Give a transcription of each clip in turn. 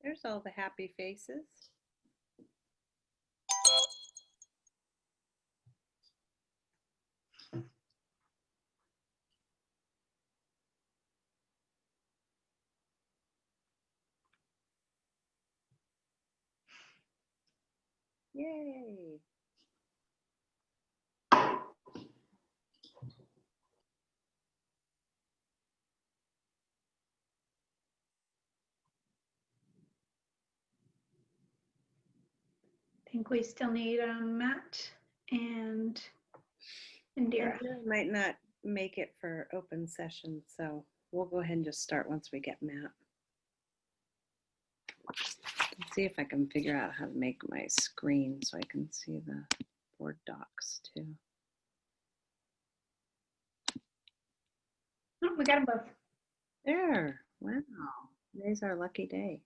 There's all the happy faces. Yay. I think we still need Matt and Indira. Indira might not make it for open session, so we'll go ahead and just start once we get Matt. Let's see if I can figure out how to make my screen so I can see the board docs too. Oh, we got them both. There, wow, today's our lucky day.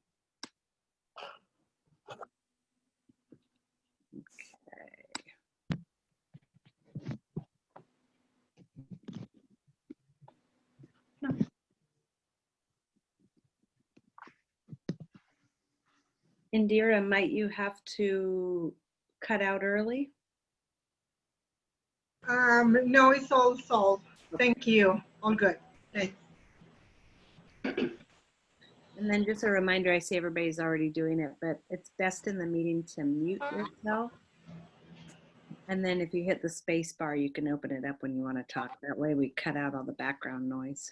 Okay. No. Indira, might you have to cut out early? No, it's all solved. Thank you. All good. Thanks. And then just a reminder, I see everybody's already doing it, but it's best in the meeting to mute yourself. And then if you hit the space bar, you can open it up when you want to talk. That way we cut out all the background noise.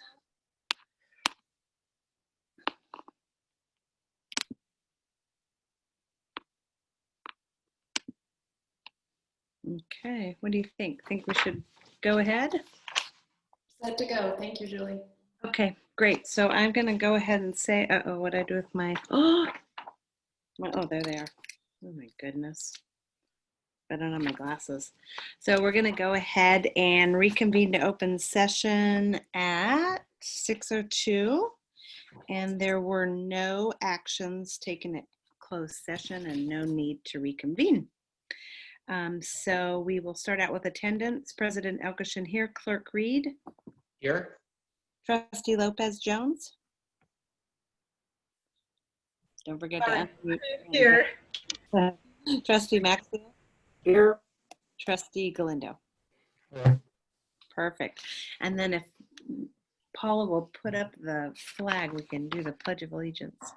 Okay, what do you think? Think we should go ahead? Set to go. Thank you, Julie. Okay, great. So I'm going to go ahead and say, uh-oh, what I do with my, oh, there they are. Oh my goodness. I don't have my glasses. So we're going to go ahead and reconvene to open session at 6:02. And there were no actions taken at closed session and no need to reconvene. So we will start out with attendance. President Elkishin here, Clerk Reed. Here. Trustee Lopez Jones. Don't forget to unmute. Here. Trustee Maxfield. Here. Trustee Galindo. Here. Perfect. And then if Paula will put up the flag, we can do the Pledge of Allegiance.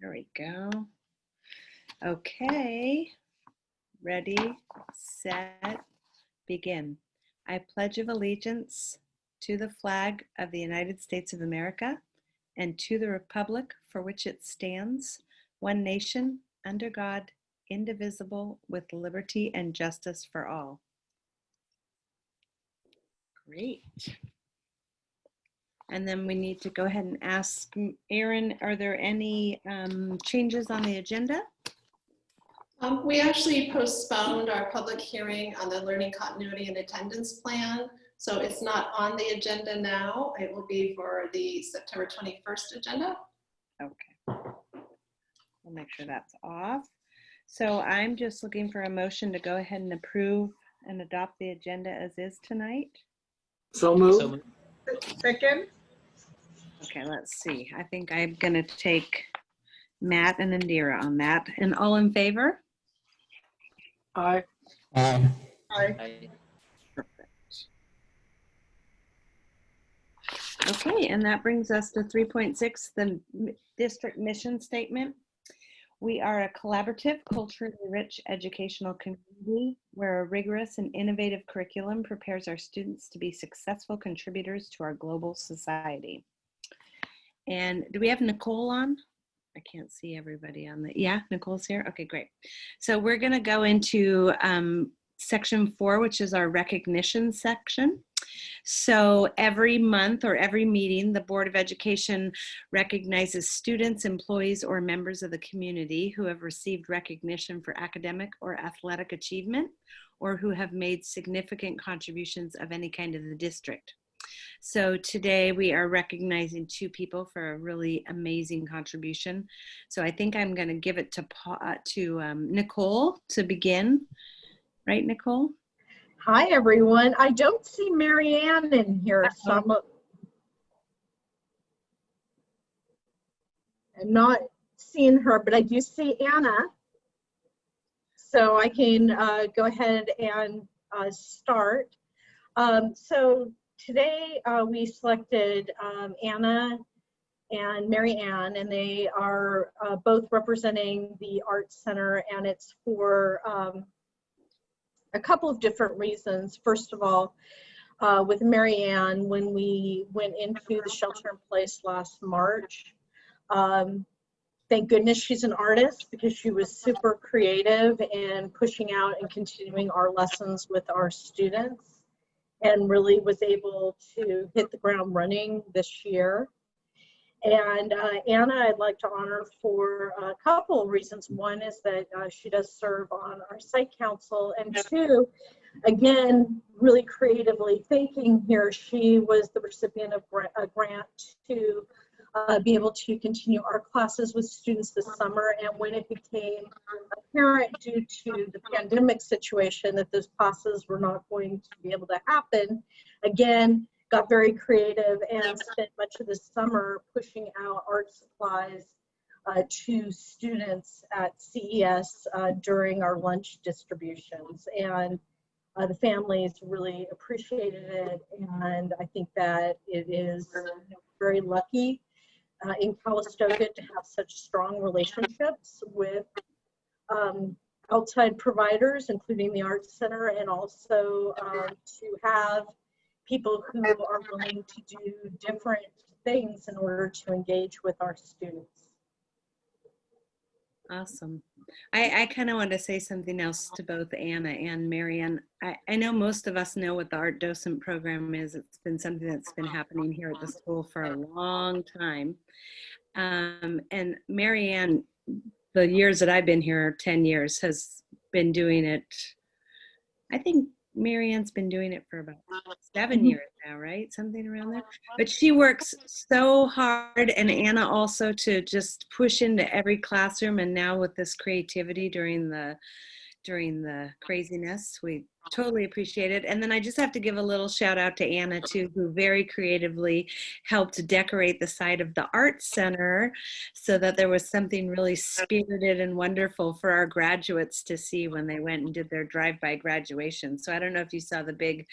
There we go. Okay. Ready, set, begin. I pledge of allegiance to the flag of the United States of America and to the republic for which it stands, one nation, under God, indivisible, with liberty and justice for all. Great. And then we need to go ahead and ask Erin, are there any changes on the agenda? We actually postponed our public hearing on the learning continuity and attendance plan. So it's not on the agenda now. It will be for the September 21st agenda. Okay. We'll make sure that's off. So I'm just looking for a motion to go ahead and approve and adopt the agenda as is tonight. So moved. Second. Okay, let's see. I think I'm going to take Matt and Indira on that. And all in favor? Aye. Aye. Perfect. Okay, and that brings us to 3.6, the district mission statement. We are a collaborative, culturally rich educational community where a rigorous and innovative curriculum prepares our students to be successful contributors to our global society. And do we have Nicole on? I can't see everybody on the, yeah, Nicole's here. Okay, great. So we're going to go into section 4, which is our recognition section. So every month or every meeting, the Board of Education recognizes students, employees, or members of the community who have received recognition for academic or athletic achievement, or who have made significant contributions of any kind to the district. So today we are recognizing 2 people for a really amazing contribution. So I think I'm going to give it to Nicole to begin. Right, Nicole? Hi, everyone. I don't see Marianne in here, so I'm not seeing her, but I do see Anna. So I can go ahead and start. So today we selected Anna and Mary Ann, and they are both representing the Arts Center, and it's for a couple of different reasons. First of all, with Mary Ann, when we went into the shelter in place last March, thank goodness she's an artist, because she was super creative in pushing out and continuing our lessons with our students, and really was able to hit the ground running this year. And Anna, I'd like to honor for a couple of reasons. One is that she does serve on our site council, and 2, again, really creatively thinking here, she was the recipient of a grant to be able to continue our classes with students this summer. And when it became apparent due to the pandemic situation that those classes were not going to be able to happen, again, got very creative and spent much of the summer pushing out art supplies to students at CES during our lunch distributions. And the families really appreciated it. And I think that it is very lucky in Calistoga to have such strong relationships with outside providers, including the Arts Center, and also to have people who are willing to do different things in order to engage with our students. Awesome. I kind of want to say something else to both Anna and Marianne. I know most of us know what the art docent program is. It's been something that's been happening here at the school for a long time. And Marianne, the years that I've been here, 10 years, has been doing it. I think Marianne's been doing it for about 7 years now, right? Something around there. But she works so hard, and Anna also, to just push into every classroom. And now with this creativity during the craziness, we totally appreciate it. And then I just have to give a little shout out to Anna too, who very creatively helped decorate the side of the Arts Center so that there was something really spirited and wonderful for our graduates to see when they went and did their drive-by graduation. So I don't know if you saw the big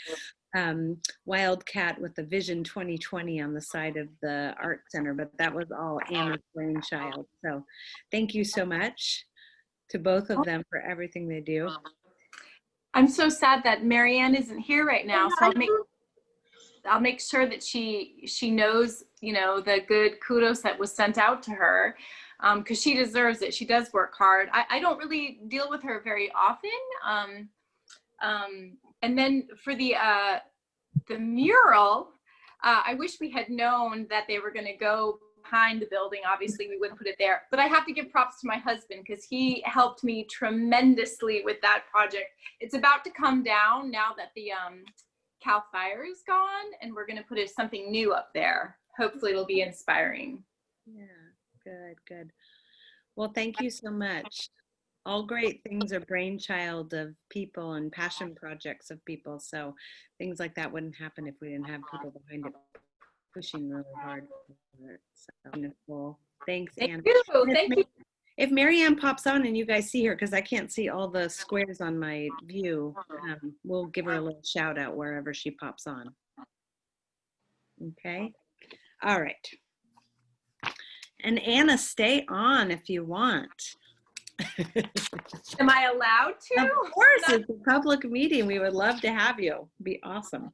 wildcat with the Vision 2020 on the side of the Art Center, but that was all Anna's brainchild. So thank you so much to both of them for everything they do. I'm so sad that Marianne isn't here right now, so I'll make sure that she knows, you know, the good kudos that was sent out to her, because she deserves it. She does work hard. I don't really deal with her very often. And then for the mural, I wish we had known that they were going to go behind the building. Obviously we wouldn't put it there, but I have to give props to my husband, because he helped me tremendously with that project. It's about to come down now that the Cal Fire is gone, and we're going to put something new up there. Hopefully it'll be inspiring. Yeah, good. Well, thank you so much. All great things are brainchild of people and passion projects of people. So things like that wouldn't happen if we didn't have people behind it pushing really hard. So wonderful. Thanks, Anna. Thank you. If Marianne pops on and you guys see her, because I can't see all the squares on my view, we'll give her a little shout out wherever she pops on. Okay. All right. And Anna, stay on if you want. Am I allowed to? Of course, it's a public meeting. We would love to have you. It'd be awesome.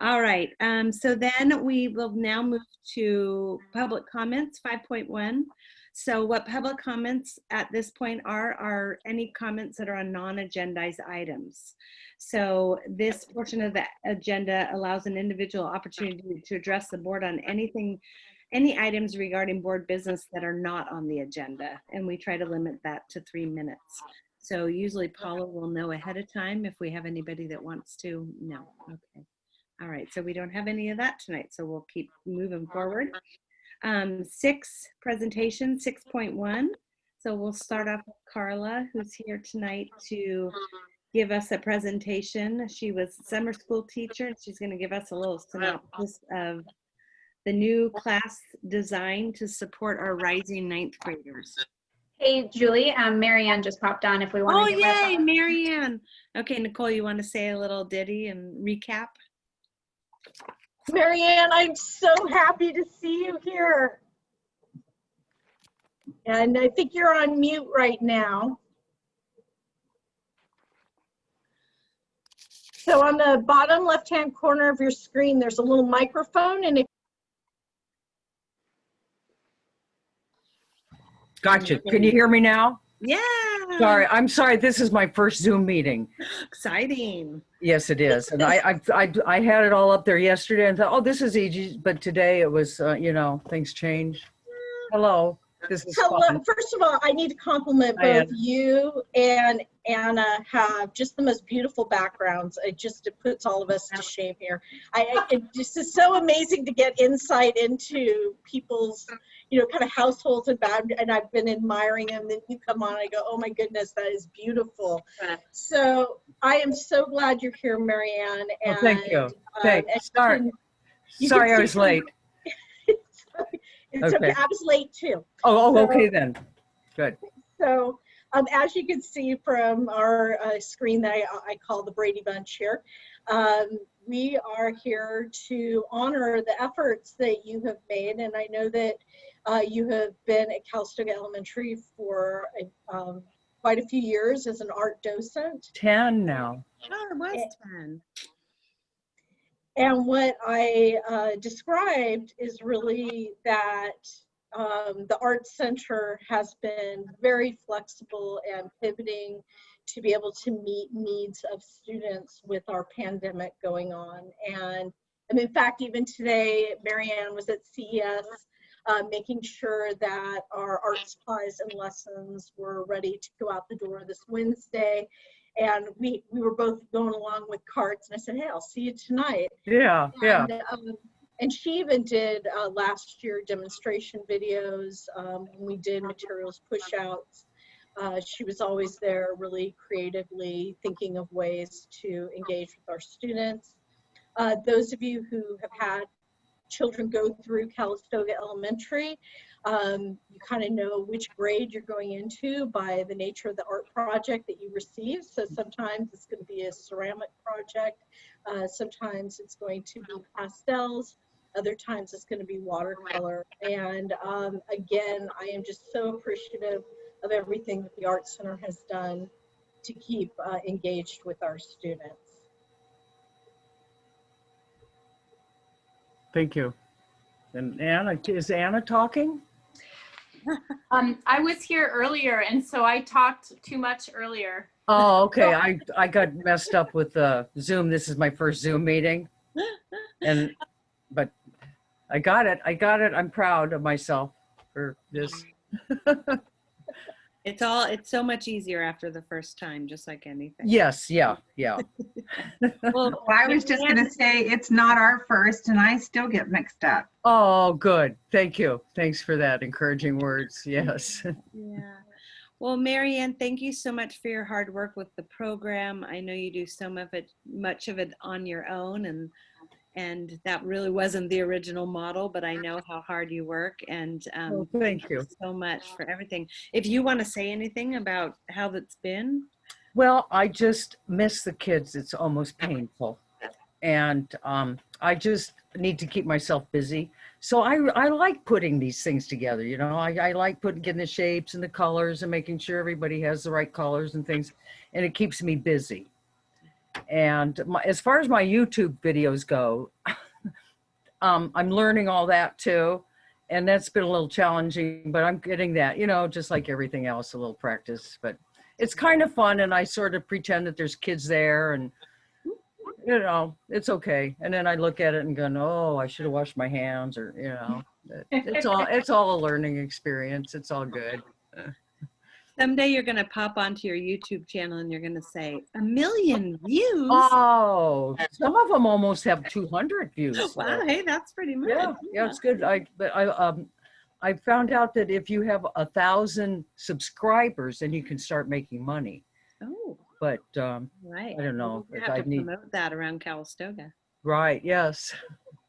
All right, so then we will now move to public comments, 5.1. So what public comments at this point are any comments that are on non-agendized items. So this portion of the agenda allows an individual opportunity to address the board on any items regarding board business that are not on the agenda, and we try to limit that to 3 minutes. So usually Paula will know ahead of time if we have anybody that wants to. No, okay. All right, so we don't have any of that tonight, so we'll keep moving forward. 6 presentation, 6.1. So we'll start off with Carla, who's here tonight to give us a presentation. She was a summer school teacher, and she's going to give us a little synopsis of the new class design to support our rising ninth graders. Hey, Julie, Marianne just popped on if we want Oh, to give her a yay, call. Marianne. Okay, Nicole, you want to say a little ditty and recap? Marianne, I'm so happy to see you here. And I think you're on mute right now. So on the bottom left-hand corner of your screen, there's a little microphone, and if Gotcha. Can you hear me now? Yeah. Sorry, I'm sorry. This is my first Zoom meeting. Exciting. Yes, it is. And I had it all up there yesterday and thought, oh, this is easy. But today it was, you know, things change. Hello. This is hello, fun. first of all, I need to compliment Hi, both you and Anna have just the most beautiful backgrounds. It puts all of us to shame here. It just is so amazing to get insight into people's, you know, kind of households and I've been admiring them. Then you come on, I go, oh my goodness, that is beautiful. So I am so glad you're here, Marianne. Oh, And, thank you. and Thanks. Sorry, you sorry can I see was from- late. It's okay. Okay. I was late too. Oh, So- okay then. Good. So as you can see from our screen that I call the Brady Bunch here, we are here to honor the efforts that you have made. And I know that you have been at Calistoga Elementary for quite a few years as an art docent. 10 now. Oh, it was 10. And what I described is really that the Art Center has been very flexible and pivoting to be able to meet needs of students with our pandemic going on. And in fact, even today, Marianne was at CES making sure that our art supplies and lessons were ready to go out the door this Wednesday. And we were both going along with carts, and I said, hey, I'll see you tonight. Yeah, yeah. And she even did last year demonstration videos when we did materials push outs. She was always there really creatively thinking of ways to engage with our students. Those of you who have had children go through Calistoga Elementary, you kind of know which grade you're going into by the nature of the art project that you receive. So sometimes it's going to be a ceramic project. Sometimes it's going to be pastels. Other times it's going to be watercolor. And again, I am just so appreciative of everything that the Art Center has done to keep engaged with our students. Thank you. And Anna, is Anna talking? I was here earlier, and so I talked too much earlier. Oh, okay. I got messed up with Zoom. This is my first Zoom meeting. But I got it. I'm proud of myself for this. It's so much easier after the first time, just like anything. Yes, yeah. Well, I was just going to say it's not our first, and I still get mixed up. Oh, good. Thank you. Thanks for that encouraging words. Yes. yeah. Well, Marianne, thank you so much for your hard work with the program. I know you do much of it on your own, and that really wasn't the original model, but I know how hard you work, and thank you so much for everything. If you want to say anything about how that's been. Well, I just miss the kids. It's almost painful. And I just need to keep myself busy. So I like putting these things together, you know. I like getting the shapes and the colors and making sure everybody has the right colors and things. And it keeps me busy. And as far as my YouTube videos go, I'm learning all that too. And that's been a little challenging, but I'm getting that, you know, just like everything else, a little practice. But it's kind of fun, and I sort of pretend that there's kids there, and you know, it's okay. And then I look at it and go, oh, I should have washed my hands, or you know, it's all a learning experience. It's all good. Someday you're going to pop onto your YouTube channel and you're going to say, 1 million views. Oh, some of them almost have 200 views. Wow, hey, that's pretty much. Yeah, it's good. I found out that if you have 1,000 subscribers, then you can start making money. Oh, But right. I don't know. You have I to need, promote that around Calistoga. right, yes.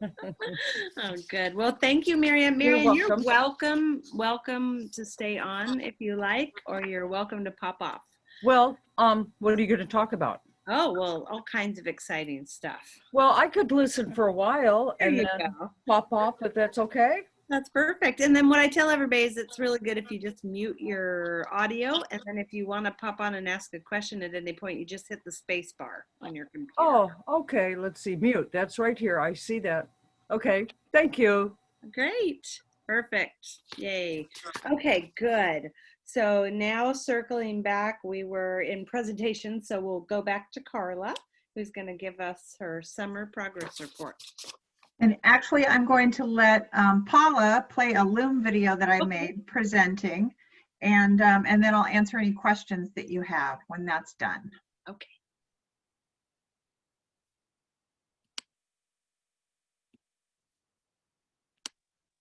Oh, good. Well, thank you, Marianne. Marianne, you're welcome. Welcome to stay on if you like, or you're welcome to pop off. Well, what are you going to talk about? Oh, well, all kinds of exciting stuff. Well, I could listen for a while There and you then go. pop off, if that's okay. That's perfect. And then what I tell everybody is it's really good if you just mute your audio. And then if you want to pop on and ask a question at any point, you just hit the space bar on your computer. Oh, okay. Let's see. Mute. That's right here. I see that. Okay. Thank you. Great. Perfect. Yay. Okay, good. So now circling back, we were in presentation. So we'll go back to Carla, who's going to give us her summer progress report. And actually, I'm going to let Paula play a Loom video that I made presenting, and then I'll answer any questions that you have when that's done. Okay.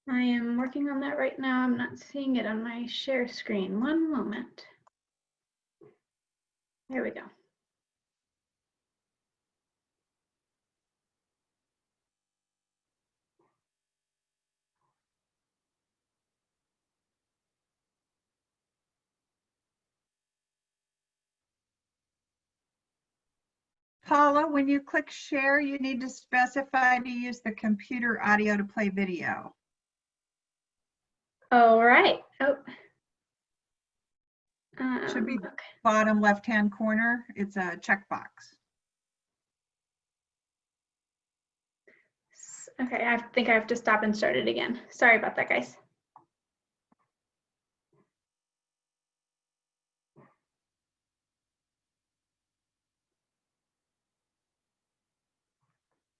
I am working on that right now. I'm not seeing it on my share screen. One moment. There we go. Paula, when you click share, you need to specify to use the computer audio to play video. All right. Oh. Should be Okay. bottom left-hand corner. It's a checkbox. Okay, I think I have to stop and start it again. Sorry about that, guys.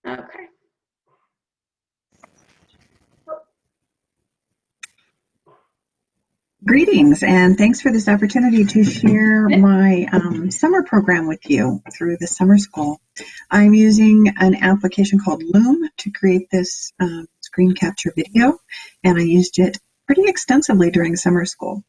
Okay. Greetings, and thanks for this opportunity to share my summer program with you through the summer school. I'm using an application called Loom to create this screen capture video, and I used it pretty extensively during summer school.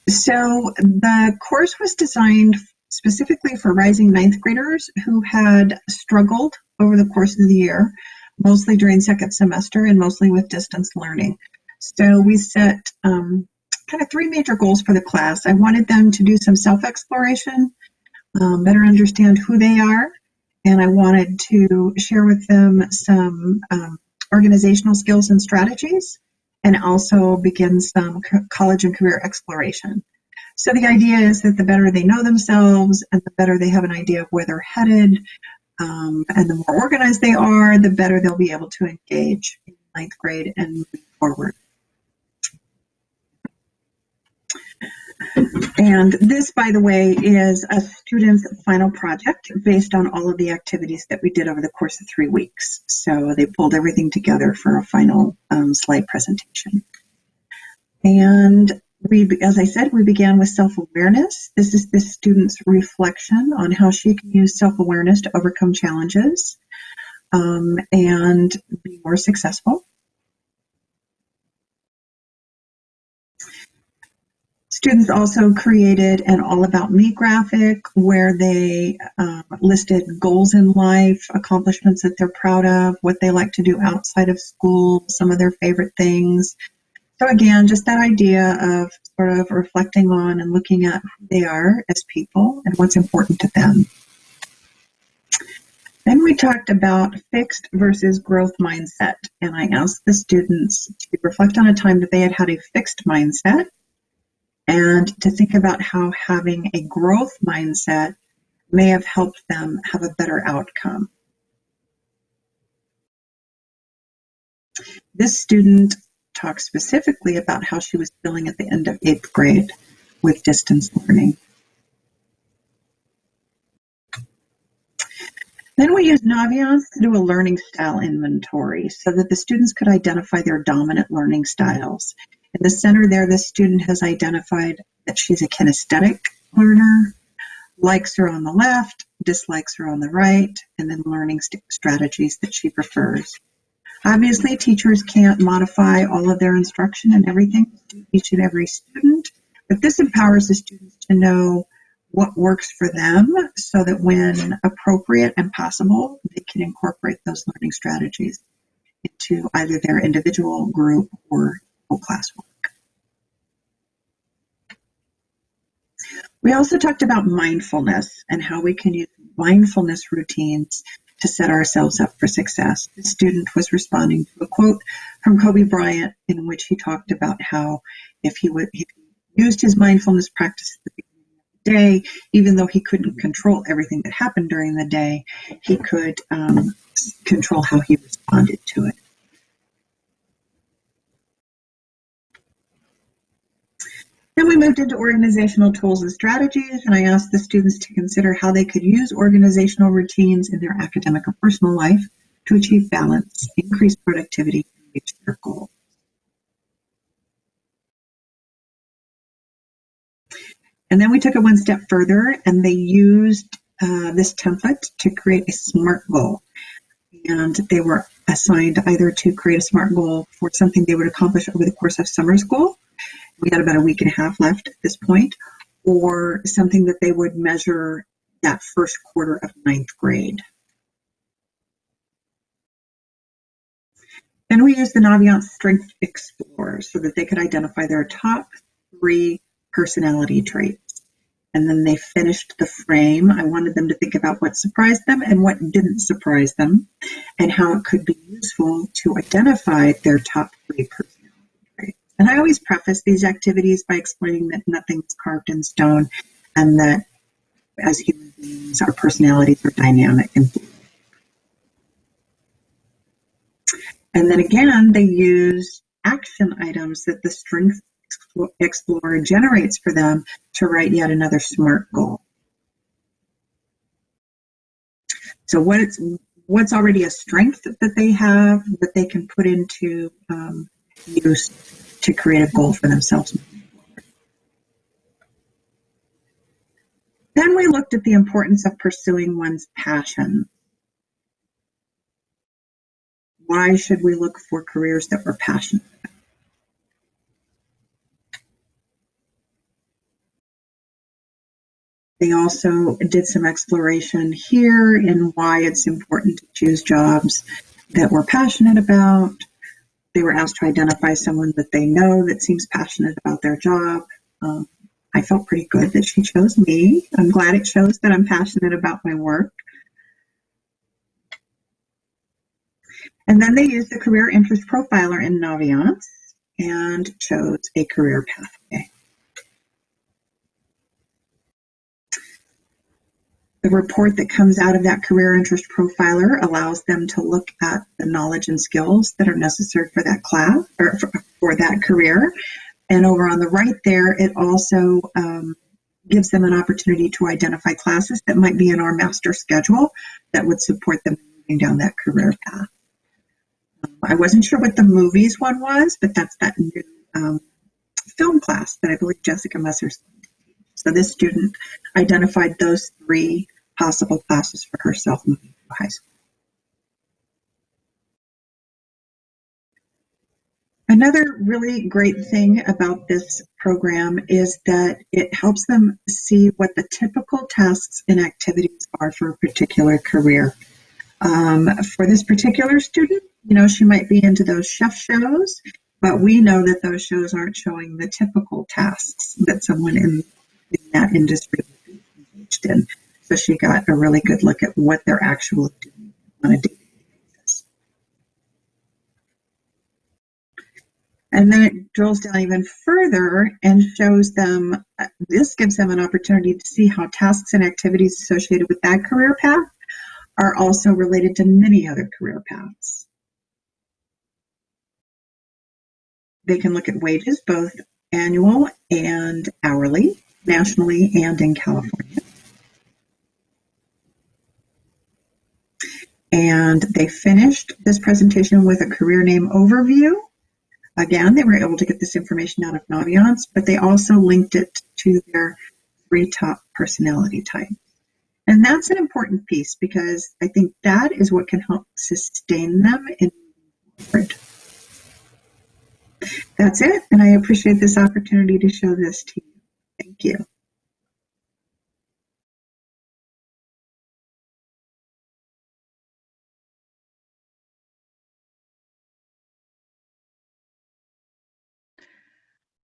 So the course was designed specifically for rising ninth graders who had struggled over the course of the year, mostly during second semester and mostly with distance learning. So we set kind of three major goals for the class. I wanted them to do some self-exploration, better understand who they are, and I wanted to share with them some organizational skills and strategies, and also begin some college and career exploration. So the idea is that the better they know themselves and the better they have an idea of where they're headed, and the more organized they are, the better they'll be able to engage in ninth grade and move forward. And this, by the way, is a student's final project based on all of the activities that we did over the course of 3 weeks. So they pulled everything together for a final slide presentation. And as I said, we began with self-awareness. This is the student's reflection on how she can use self-awareness to overcome challenges and be more successful. Students also created an All About Me graphic where they listed goals in life, accomplishments that they're proud of, what they like to do outside of school, some of their favorite things. So again, just that idea of sort of reflecting on and looking at who they are as people and what's important to them. Then we talked about fixed versus growth mindset, and I asked the students to reflect on a time that they had had a fixed mindset and to think about how having a growth mindset may have helped them have a better outcome. This student talked specifically about how she was feeling at the end of 8th grade with distance learning. Then we used Naviance to do a learning style inventory so that the students could identify their dominant learning styles In the center there, the student has identified that she's a kinesthetic learner. Likes are on the left, dislikes are on the right, and then learning strategies that she prefers. Obviously, teachers can't modify all of their instruction and everything to each and every student, but this empowers the students to know what works for them so that when appropriate and possible, they can incorporate those learning strategies into either their individual, group, or whole class work. We also talked about mindfulness and how we can use mindfulness routines to set ourselves up for success. The student was responding to a quote from Kobe Bryant in which he talked about how if he used his mindfulness practice at the beginning of the day, even though he couldn't control everything that happened during the day, he could control how he responded to it. Then we moved into organizational tools and strategies, and I asked the students to consider how they could use organizational routines in their academic or personal life to achieve balance, increase productivity, and reach their goals. And then we took it one step further, and they used this template to create a SMART goal. And they were assigned either to create a SMART goal for something they would accomplish over the course of summer school. We had about a week and a half left at this point, or something that they would measure that first quarter of 9th grade. Then we used the Naviance Strength Explorer so that they could identify their top 3 personality traits. And then they finished the frame. I wanted them to think about what surprised them and what didn't surprise them, and how it could be useful to identify their top 3 personality traits. And I always preface these activities by explaining that nothing's carved in stone, and that as human beings, our personalities are dynamic and fluid. And then again, they use action items that the Strength Explorer generates for them to write yet another SMART goal. So what's already a strength that they have that they can put into use to create a goal for themselves. Then we looked at the importance of pursuing one's passion. Why should we look for careers that we're passionate about? They also did some exploration here in why it's important to choose jobs that we're passionate about. They were asked to identify someone that they know that seems passionate about their job. I felt pretty good that she chose me. I'm glad it shows that I'm passionate about my work. And then they used the Career Interest Profiler in Naviance and chose a career pathway. The report that comes out of that Career Interest Profiler allows them to look at the knowledge and skills that are necessary for that class or for that career. And over on the right there, it also gives them an opportunity to identify classes that might be in our master schedule that would support them moving down that career path. I wasn't sure what the movies one was, but that's that new film class that I believe Jessica Messer's. So this student identified those 3 possible classes for herself moving to high school. Another really great thing about this program is that it helps them see what the typical tasks and activities are for a particular career. For this particular student, she might be into those chef shows, but we know that those shows aren't showing the typical tasks that someone in that industry would be engaged in. So she got a really good look at what they're actually doing on a daily basis. And then it drills down even further and shows them, this gives them an opportunity to see how tasks and activities associated with that career path are also related to many other career paths. They can look at wages, both annual and hourly, nationally and in California. And they finished this presentation with a career name overview, Again, they were able to get this information out of Naviance, but they also linked it to their 3 top personality types. And that's an important piece because I think that is what can help sustain them in forward. That's it, and I appreciate this opportunity to show this to you. Thank you.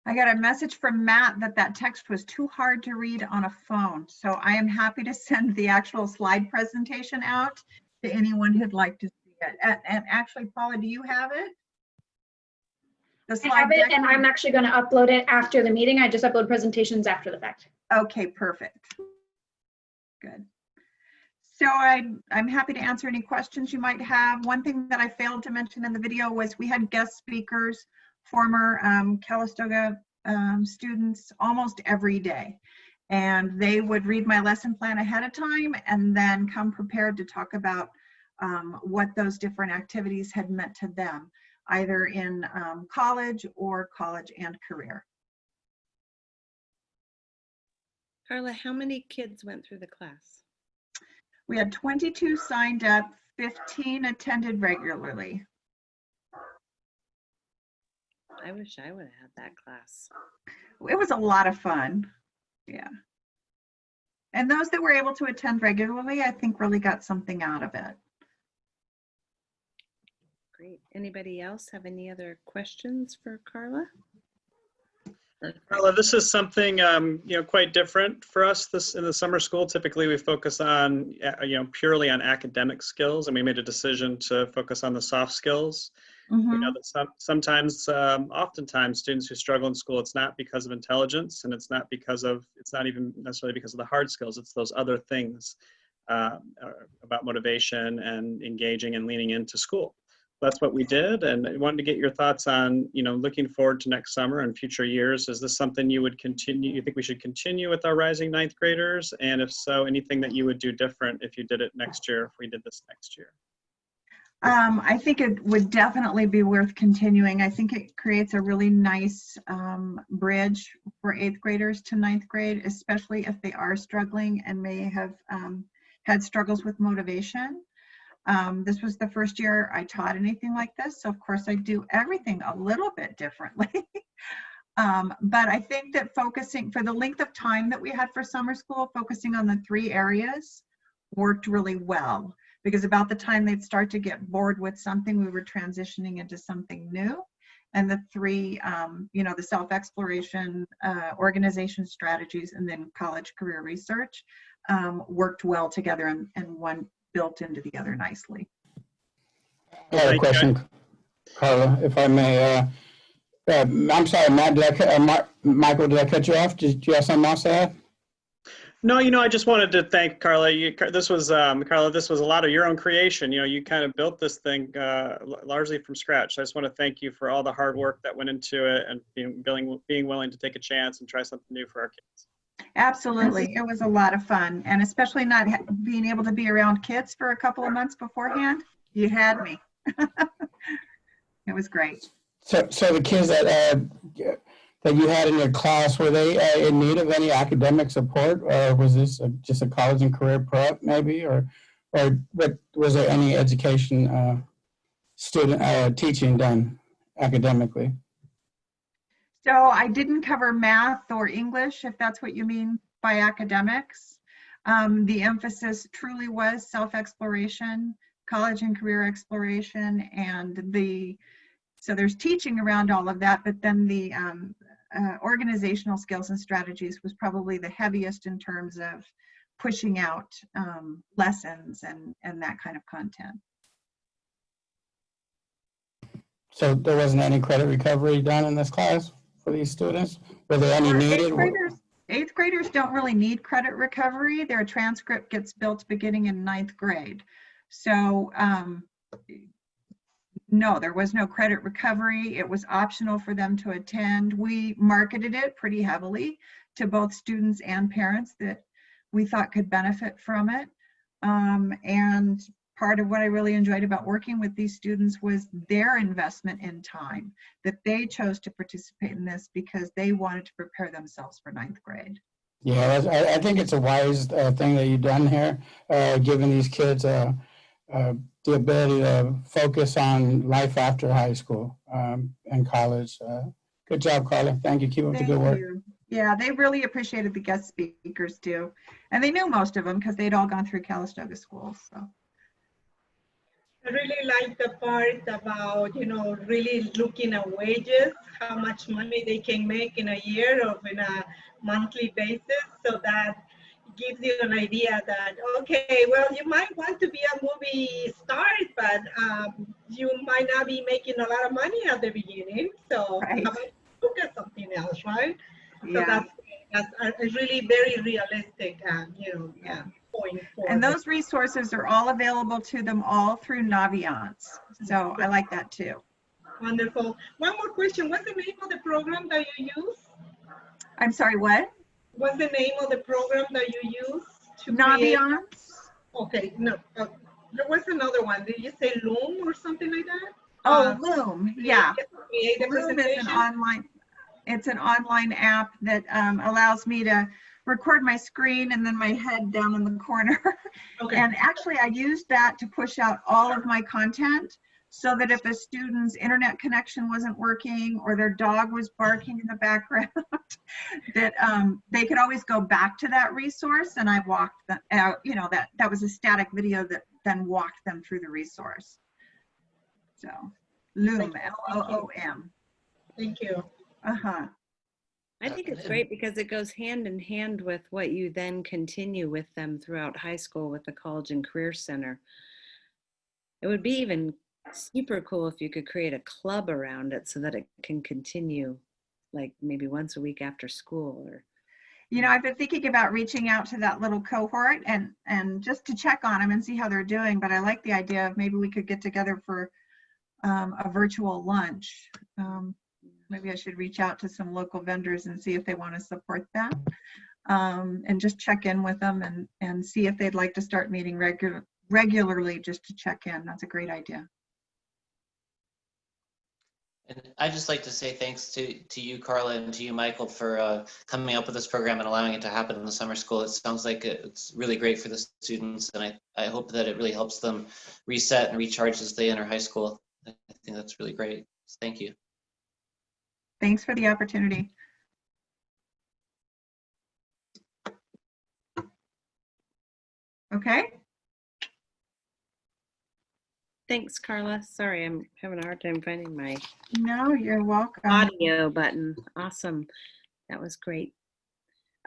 I got a message from Matt that text was too hard to read on a phone. So I am happy to send the actual slide presentation out to anyone who'd like to see it. And actually, Paula, do you have it? The I slide have it, deck? and I'm actually going to upload it after the meeting. I just upload presentations after the fact. Okay, perfect. Good. So I'm happy to answer any questions you might have. One thing that I failed to mention in the video was we had guest speakers, former Calistoga students almost every day. And they would read my lesson plan ahead of time and then come prepared to talk about what those different activities had meant to them, either in college or college and career. Carla, how many kids went through the class? We had 22 signed up, 15 attended regularly. I wish I would have had that class. It was a lot of fun. Yeah. And those that were able to attend regularly, I think really got something out of it. Great. Anybody else have any other questions for Carla? Carla, this is something quite different for us. This in the summer school, typically we focus on purely on academic skills, and we made a decision to focus on the soft skills. We know that sometimes, oftentimes, students who struggle in school, it's not because of intelligence, and it's not even necessarily because of the hard skills. It's those other things about motivation and engaging and leaning into school. That's what we did, and I wanted to get your thoughts on, looking forward to next summer and future years. Is this something you would continue? You think we should continue with our rising ninth graders? And if so, anything that you would do different if you did it next year, if we did this next year? I think it would definitely be worth continuing. I think it creates a really nice bridge for 8th graders to 9th grade, especially if they are struggling and may have had struggles with motivation. This was the first year I taught anything like this, so of course I do everything a little bit differently. But I think that focusing, for the length of time that we had for summer school, focusing on the 3 areas worked really well. Because about the time they'd start to get bored with something, we were transitioning into something new. And the 3, the self-exploration, organization strategies, and then college career research worked well together, and one built into the other nicely. I have a question, Carla, if I may. I'm sorry, Matt, Michael, did I cut you off? Did you have something else to add? No, I just wanted to thank Carla. This was Carla. This was a lot of your own creation. You kind of built this thing largely from scratch. So I just want to thank you for all the hard work that went into it, and being willing to take a chance and try something new for our kids. Absolutely, it was a lot of fun, and especially not being able to be around kids for a couple of months beforehand. You had me. It was great. So the kids that you had in your class, were they in need of any academic support, or was this just a college and career prep maybe, or was there any education teaching done academically? So I didn't cover math or English, if that's what you mean by academics. The emphasis truly was self-exploration, college and career exploration, and so there's teaching around all of that, but then the organizational skills and strategies was probably the heaviest in terms of pushing out lessons and that kind of content. So there wasn't any credit recovery done in this class for these students? Were there any needed? 8th graders don't really need credit recovery. Their transcript gets built beginning in 9th grade. So no, there was no credit recovery. It was optional for them to attend. We marketed it pretty heavily to both students and parents that we thought could benefit from it. And part of what I really enjoyed about working with these students was their investment in time, that they chose to participate in this because they wanted to prepare themselves for ninth grade. Yeah, I think it's a wise thing that you've done here, giving these kids the ability to focus on life after high school and college. Good job, Carla. Thank you. Keep up the good work. You. Yeah, they really appreciated the guest speakers too. And they knew most of them because they'd all gone through Calistoga schools. So. I really like the part about, really looking at wages, how much money they can make in a year or in a monthly basis. So that gives you an idea that, okay, well, you might want to be a movie star, but you might not be making a lot of money at the beginning. So right. How about look at something else, right? Yeah. So that's a really very realistic, point. And those resources are all available to them all through Naviance. So I like that too. Wonderful. One more question. What's the name of the program that you use? I'm sorry, what? What's the name of the program that you use to Naviance. Okay, no. There was another one. Did you say Loom or something like that? Oh, Loom. Yeah. Create the Loom is an presentation? online. It's an online app that allows me to record my screen and then my head down in the corner. Okay. And actually, I used that to push out all of my content so that if a student's internet connection wasn't working or their dog was barking in the background, that they could always go back to that resource. And I walked them out, that was a static video that then walked them through the resource. So Loom, L-O-O-M. Thank you. Uh-huh. I think it's great because it goes hand in hand with what you then continue with them throughout high school with the College and Career Center. It would be even super cool if you could create a club around it so that it can continue like maybe once a week after school. Or I've been thinking about reaching out to that little cohort and just to check on them and see how they're doing, but I like the idea of maybe we could get together for a virtual lunch. Maybe I should reach out to some local vendors and see if they want to support that, and just check in with them and see if they'd like to start meeting regularly just to check in. That's a great idea. And I'd just like to say thanks to you, Carla, and to you, Michael, for coming up with this program and allowing it to happen in the summer school. It sounds like it's really great for the students, and I hope that it really helps them reset and recharge as they enter high school. I think that's really great. So thank you. Thanks for the opportunity. Okay. thanks, Carla. Sorry, I'm having a hard time finding my No, you're welcome. audio button. Awesome. That was great.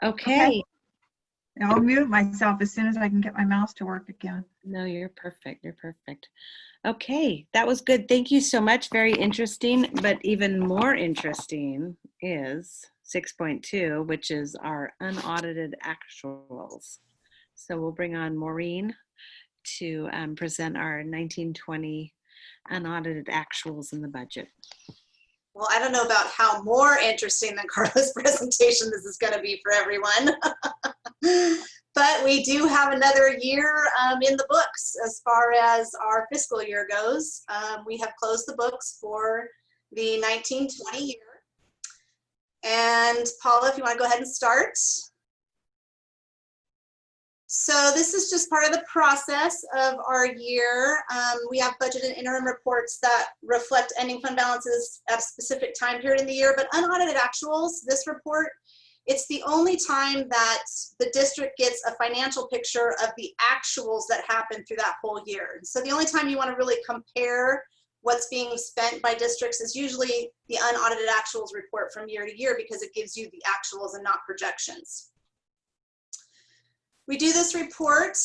Okay. I'll mute myself as soon as I can get my mouse to work again. No, you're perfect. You're perfect. Okay, that was good. Thank you so much. Very interesting, but even more interesting is 6.2, which is our unaudited actuals. So we'll bring on Maureen to present our 1920 unaudited actuals in the budget. Well, I don't know about how more interesting than Carla's presentation this is going to be for everyone. But we do have another year in the books as far as our fiscal year goes. We have closed the books for the 1920 year. And Paula, if you want to go ahead and start. So this is just part of the process of our year. We have budget and interim reports that reflect ending fund balances at a specific time period in the year, but unaudited actuals, this report, it's the only time that the district gets a financial picture of the actuals that happen through that whole year. So the only time you want to really compare what's being spent by districts is usually the unaudited actuals report from year to year, because it gives you the actuals and not projections. We do this report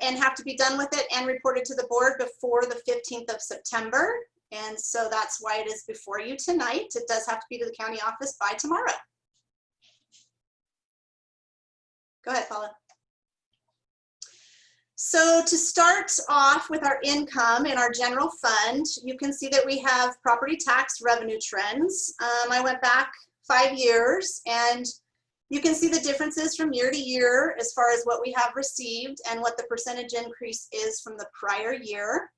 and have to be done with it and reported to the board before the 15th of September. And so that's why it is before you tonight. It does have to be to the county office by tomorrow. Go ahead, Paula. So to start off with our income in our general fund, you can see that we have property tax revenue trends. I went back 5 years, and You can see the differences from year to year as far as what we have received and what the percentage increase is from the prior year.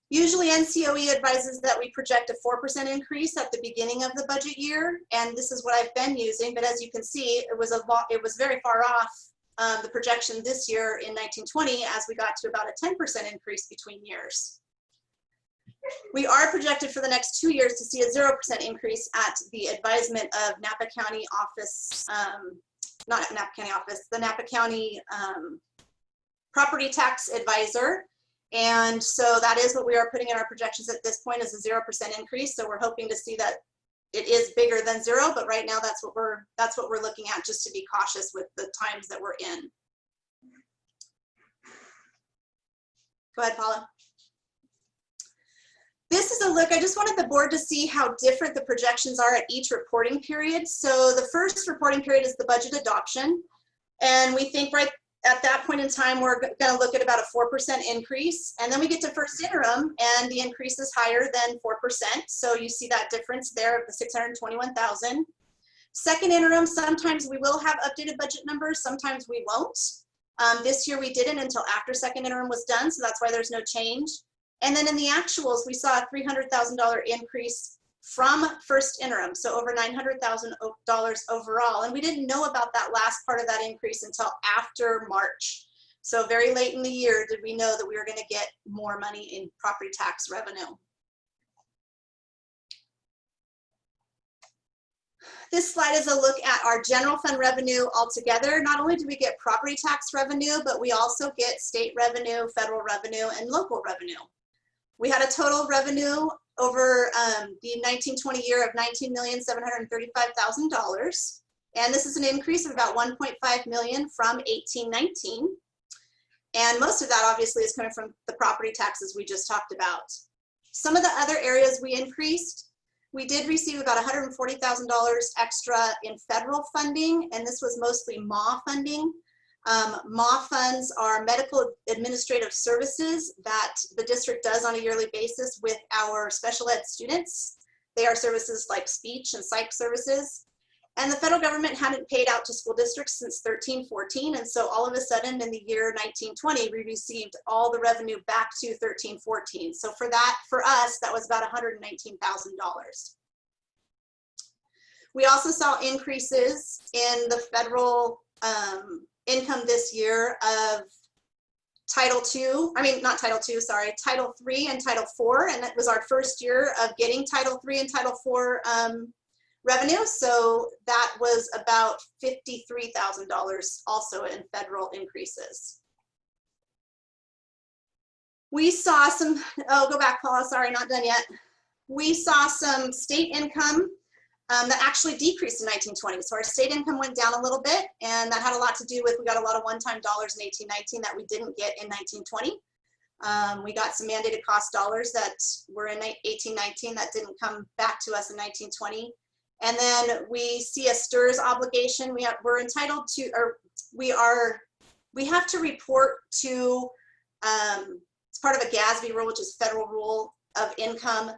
Usually NCOE advises that we project a 4% increase at the beginning of the budget year, and this is what I've been using, but as you can see, it was very far off the projection this year in 1920 as we got to about a 10% increase between years. We are projected for the next 2 years to see a 0% increase at the advisement of Napa County office, not Napa County office, the Napa County property tax advisor. And so that is what we are putting in our projections at this point, is a 0% increase. So we're hoping to see that it is bigger than 0, but right now that's what we're looking at, just to be cautious with the times that we're in. Go ahead, Paula. This is a look, I just wanted the board to see how different the projections are at each reporting period. So the first reporting period is the budget adoption. And we think right at that point in time, we're gonna look at about a 4% increase. And then we get to first interim and the increase is higher than 4%. So you see that difference there of the 621,000. Second interim, sometimes we will have updated budget numbers, sometimes we won't. This year we didn't until after second interim was done, so that's why there's no change. And then in the actuals, we saw a $300,000 increase from first interim, so over $900,000 overall. And we didn't know about that last part of that increase until after March. So very late in the year did we know that we were going to get more money in property tax revenue. This slide is a look at our general fund revenue altogether. Not only do we get property tax revenue, but we also get state revenue, federal revenue, and local revenue. We had a total revenue over the 1920 year of $19,735,000. And this is an increase of about 1.5 million from 1819. And most of that obviously is coming from the property taxes we just talked about. Some of the other areas we increased, we did receive about $140,000 extra in federal funding, and this was mostly MAW funding. MAW funds are medical administrative services that the district does on a yearly basis with our special ed students. They are services like speech and psych services. And the federal government hadn't paid out to school districts since 1314. And so all of a sudden in the year 1920, we received all the revenue back to 1314. So for us, that was about $119,000. We also saw increases in the federal income this year of Title III and Title IV, and that was our first year of getting Title III and Title IV revenue. So that was about $53,000 also in federal increases. We saw some, go back, Paula, sorry, not done yet. We saw some state income that actually decreased in 1920. So our state income went down a little bit, and that had a lot to do with, we got a lot of one-time dollars in 1819 that we didn't get in 1920. We got some mandated cost dollars that were in 1819 that didn't come back to us in 1920. And then we see a STRS obligation. We're entitled to, or we have to report to, it's part of a GASB rule, which is federal rule of income,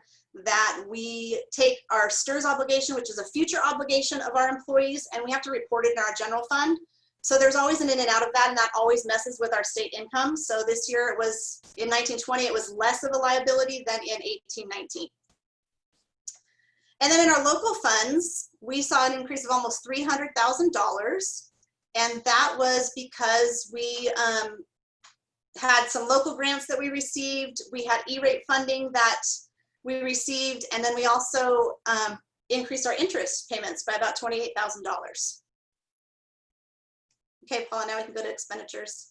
that we take our STRS obligation, which is a future obligation of our employees, and we have to report it in our general fund. So there's always an in and out of that, and that always messes with our state income. So this year it was, in 1920, it was less of a liability than in 1819. And then in our local funds, we saw an increase of almost $300,000. And that was because we had some local grants that we received. We had E-rate funding that we received, and then we also increased our interest payments by about $28,000. Okay, Paula, now we can go to expenditures.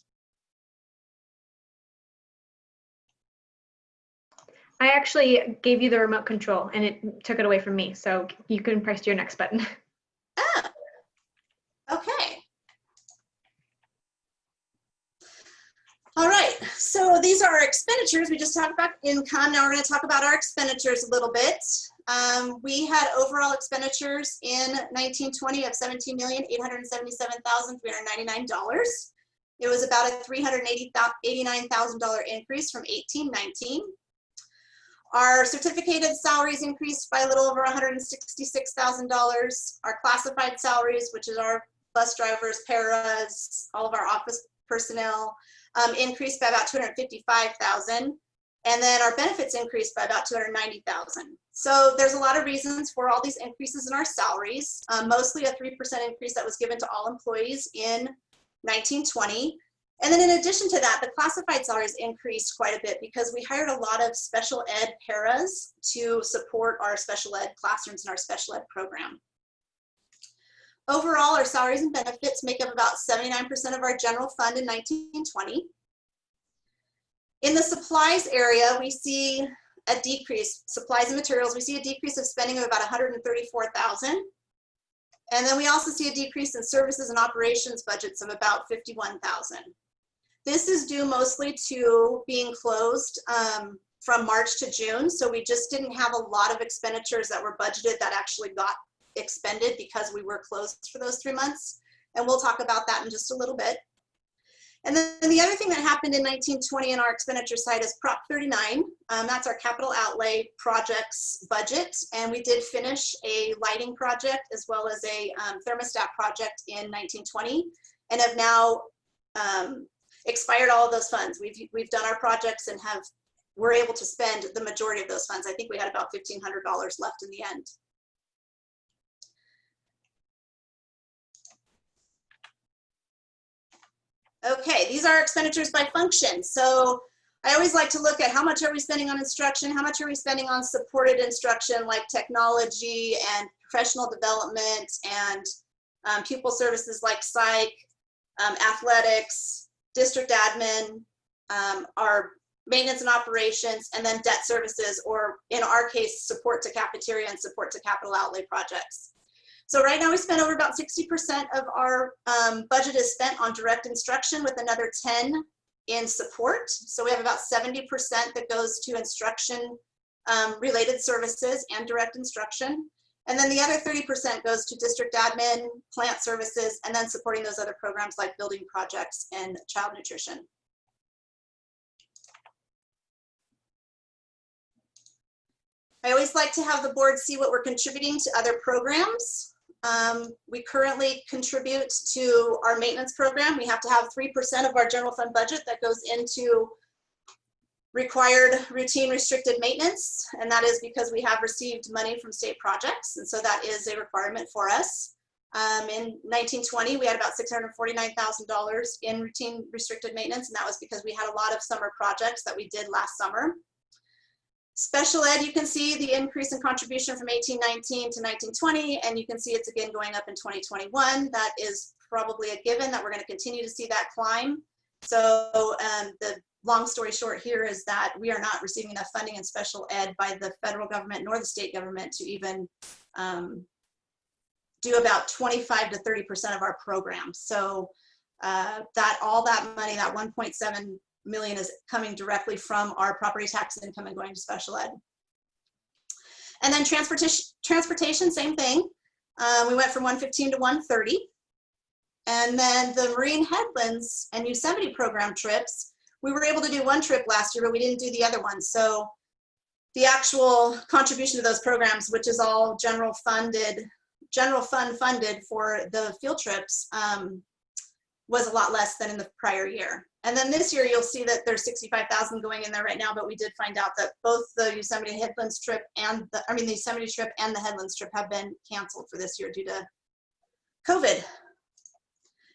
I actually gave you the remote control and it took it away from me, so you can press your next button. Oh, okay. All right, so these are our expenditures. We just talked about income. Now we're going to talk about our expenditures a little bit. We had overall expenditures in 1920 of $17,877,399. It was about a $389,000 increase from 1819. Our certificated salaries increased by a little over $166,000. Our classified salaries, which is our bus drivers, paras, all of our office personnel increased by about 255,000. And then our benefits increased by about 290,000. So there's a lot of reasons for all these increases in our salaries, mostly a 3% increase that was given to all employees in 1920. And then in addition to that, the classified salaries increased quite a bit because we hired a lot of special ed paras to support our special ed classrooms and our special ed program. Overall, our salaries and benefits make up about 79% of our general fund in 1920. In the supplies area, we see a decrease, supplies and materials, we see a decrease of spending of about 134,000. And then we also see a decrease in services and operations budgets of about 51,000. This is due mostly to being closed from March to June. So we just didn't have a lot of expenditures that were budgeted that actually got expended because we were closed for those 3 months. And we'll talk about that in just a little bit. And then the other thing that happened in 1920 in our expenditure side is Prop 39. That's our capital outlay projects budget. And we did finish a lighting project as well as a thermostat project in 1920 and have now expired all of those funds. We've done our projects and we're able to spend the majority of those funds. I think we had about $1,500 left in the end. Okay, these are expenditures by function. So I always like to look at how much are we spending on instruction, how much are we spending on supported instruction like technology and professional development and pupil services like psych, athletics, district admin, our maintenance and operations, and then debt services, or in our case, support to cafeteria and support to capital outlay projects. So right now we spend over about 60% of our budget is spent on direct instruction with another 10 in support. So we have about 70% that goes to instruction related services and direct instruction. And then the other 30% goes to district admin, plant services, and then supporting those other programs like building projects and child nutrition. I always like to have the board see what we're contributing to other programs. We currently contribute to our maintenance program. We have to have 3% of our general fund budget that goes into required routine restricted maintenance. And that is because we have received money from state projects. And so that is a requirement for us. In 1920, we had about $649,000 in routine restricted maintenance. And that was because we had a lot of summer projects that we did last summer. Special ed, you can see the increase in contribution from 1819 to 1920, and you can see it's again going up in 2021. That is probably a given that we're going to continue to see that climb. So the long story short here is that we are not receiving enough funding in special ed by the federal government nor the state government to even do about 25 to 30% of our programs. So all that money, that 1.7 million is coming directly from our property tax income and going to special ed. And then transportation, same thing. We went from 115 to 130. And then the Marine Headlands and Yosemite program trips, we were able to do one trip last year, but we didn't do the other one. So the actual contribution to those programs, which is all general fund funded for the field trips, was a lot less than in the prior year. And then this year, you'll see that there's 65,000 going in there right now, but we did find out that both the Yosemite Headlands trip and the Yosemite trip and the Headlands trip have been canceled for this year due to COVID.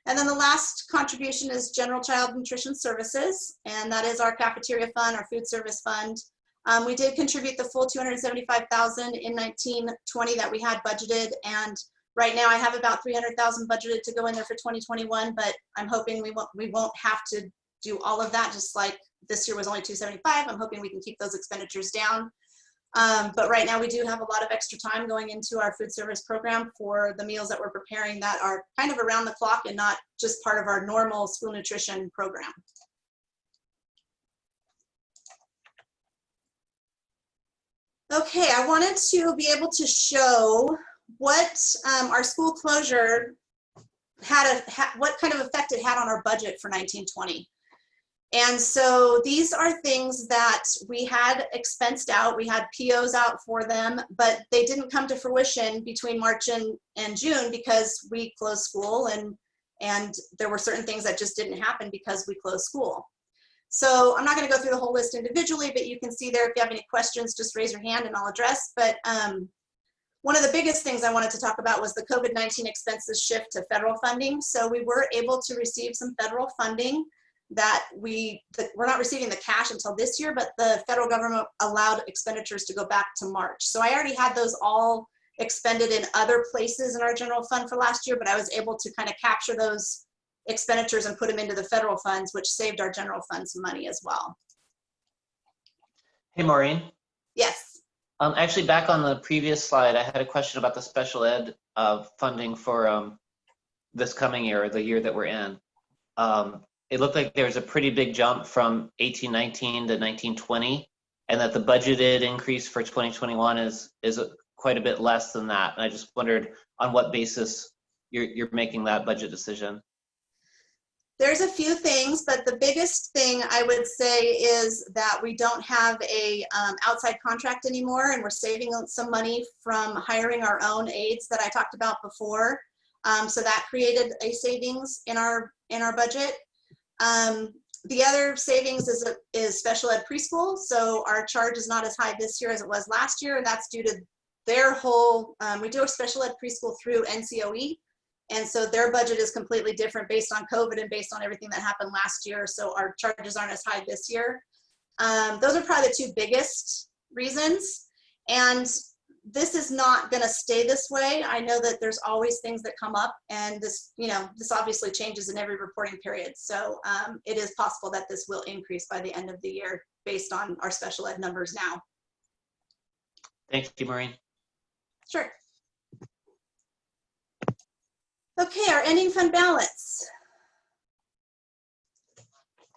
And then the last contribution is general child nutrition services, and that is our cafeteria fund, our food service fund. We did contribute the full 275,000 in 1920 that we had budgeted, and right now I have about 300,000 budgeted to go in there for 2021, but I'm hoping we won't have to do all of that, just like this year was only 275. I'm hoping we can keep those expenditures down. But right now we do have a lot of extra time going into our food service program for the meals that we're preparing that are kind of around the clock and not just part of our normal school nutrition program. Okay, I wanted to be able to show what our school closure what kind of effect it had on our budget for 1920. And so these are things that we had expensed out. We had POs out for them, but they didn't come to fruition between March and June because we closed school, and there were certain things that just didn't happen because we closed school. So I'm not going to go through the whole list individually, but you can see there, if you have any questions, just raise your hand and I'll address. But one of the biggest things I wanted to talk about was the COVID-19 expenses shift to federal funding. So we were able to receive some federal funding that we're not receiving the cash until this year, but the federal government allowed expenditures to go back to March. So I already had those all expended in other places in our general fund for last year, but I was able to kind of capture those expenditures and put them into the federal funds, which saved our general fund some money as well. Hey, Maureen. Yes. Actually, back on the previous slide, I had a question about the special ed funding for this coming year, the year that we're in. It looked like there was a pretty big jump from 18-19 to 19-20, and that the budgeted increase for 2021 is quite a bit less than that. And I just wondered on what basis you're making that budget decision. There's a few things, but the biggest thing I would say is that we don't have a outside contract anymore, and we're saving some money from hiring our own aides that I talked about before. So that created a savings in our budget. The other savings is special ed preschool. So our charge is not as high this year as it was last year, and that's due to their whole, we do a special ed preschool through NCOE. And so their budget is completely different based on COVID and based on everything that happened last year. So our charges aren't as high this year. Those are probably the two biggest reasons. And this is not going to stay this way. I know that there's always things that come up, and this, this obviously changes in every reporting period. So it is possible that this will increase by the end of the year based on our special ed numbers now. Thank you, Maureen. Sure. Okay, our ending fund balance.